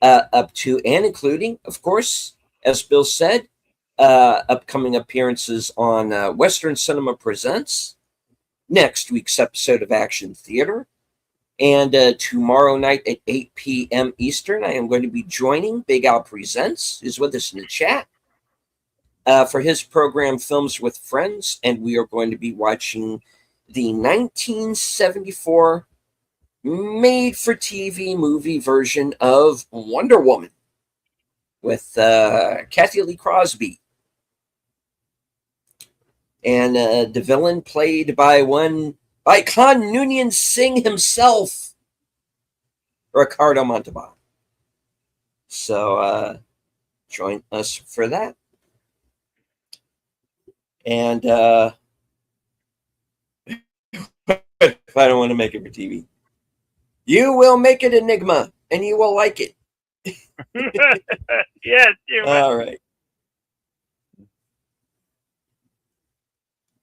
Speaker 2: up to and including, of course, as Bill said, upcoming appearances on Western Cinema Presents, next week's episode of Action Theater, and tomorrow night at 8 p.m. Eastern, I am going to be joining Big Al Presents, who's with us in the chat, for his program Films with Friends, and we are going to be watching the 1974 made-for-TV movie version of Wonder Woman with Kathy Lee Crosby. And the villain played by one by Conan Singh himself, Ricardo Montalban. So join us for that. And if I don't want to make it for TV, you will make it Enigma, and you will like it.
Speaker 1: Yes, you.
Speaker 2: All right.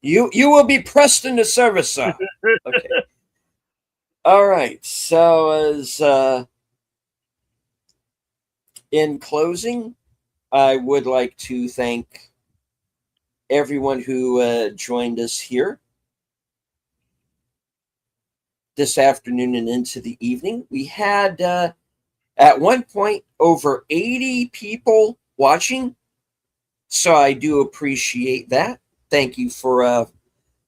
Speaker 2: You will be pressed into service, sir. Okay. All right. So as in closing, I would like to thank everyone who joined us here this afternoon and into the evening. We had at one point over 80 people watching, so I do appreciate that. Thank you for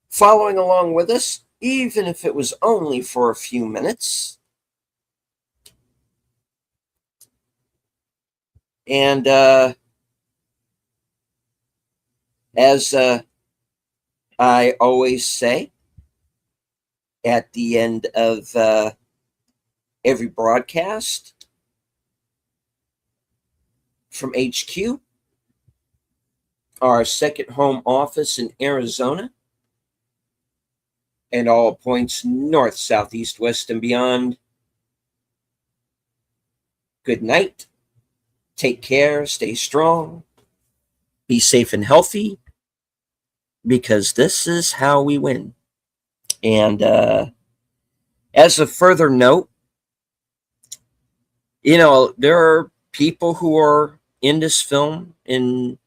Speaker 2: following along with us, even if it was only for a few minutes. And as I always say at the end of every broadcast from HQ, our second home office in Arizona, and all points north, south, east, west, and beyond, good night. Take care. Stay strong. Be safe and healthy, because this is how we win. And as a further note, there are people who are in this film and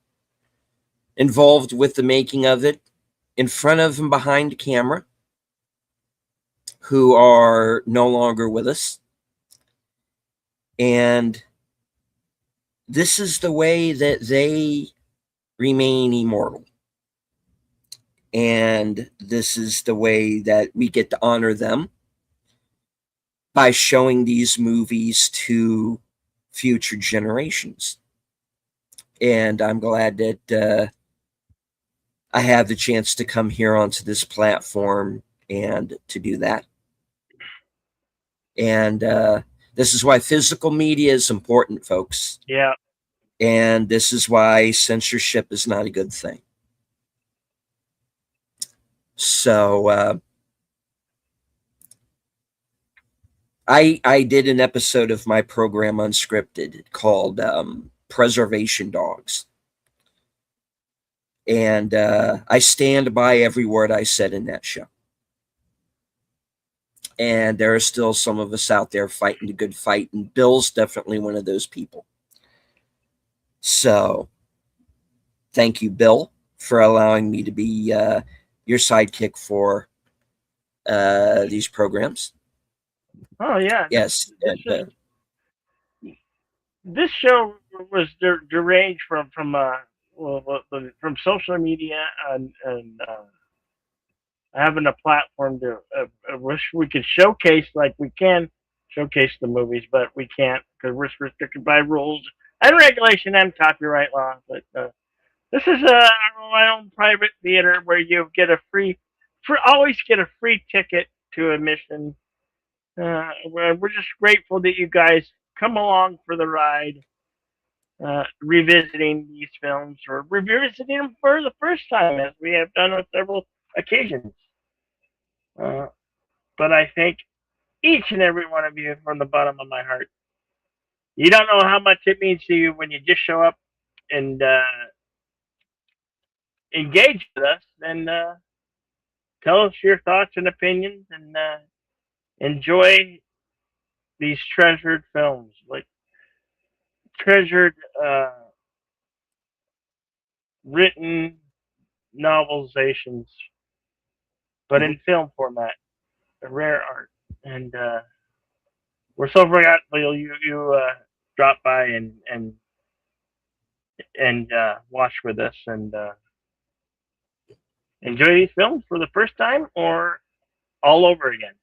Speaker 2: involved with the making of it, in front of and behind camera, who are no longer with us. And this is the way that they remain immortal. And this is the way that we get to honor them, by showing these movies to future generations. And I'm glad that I have the chance to come here onto this platform and to do that. And this is why physical media is important, folks.
Speaker 1: Yeah.
Speaker 2: And this is why censorship is not a good thing. So I did an episode of my program Unscripted called Preservation Dogs. And I stand by every word I said in that show. And there are still some of us out there fighting the good fight, and Bill's definitely one of those people. So thank you, Bill, for allowing me to be your sidekick for these programs.
Speaker 1: Oh yeah.
Speaker 2: Yes.
Speaker 1: This show was deranged from social media and having a platform to wish we could showcase, like we can showcase the movies, but we can't because we're restricted by rules and regulation and copyright law. But this is my own private theater where you get a always get a free ticket to admission. We're just grateful that you guys come along for the ride, revisiting these films or revisiting them for the first time, as we have done on several occasions. Uh, but I thank each and every one of you from the bottom of my heart. You don't know how much it means to you when you just show up and engage with us and tell us your thoughts and opinions and enjoy these treasured films, like treasured written novelizations, but in film format, a rare art. And we're so grateful you dropped by and watch with us and enjoy these films for the first time or all over again.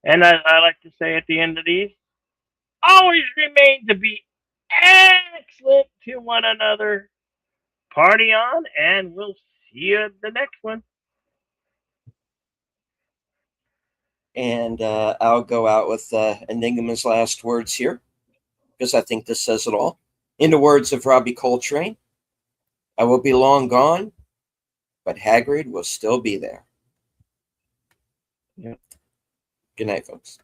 Speaker 1: And as I like to say at the end of these, always remain to be excellent to one another. Party on, and we'll see you at the next one.
Speaker 2: And I'll go out with Enigma's last words here, because I think this says it all. In the words of Robbie Coltrane, I will be long gone, but Hagrid will still be there.
Speaker 3: Yeah.
Speaker 2: Good night, folks.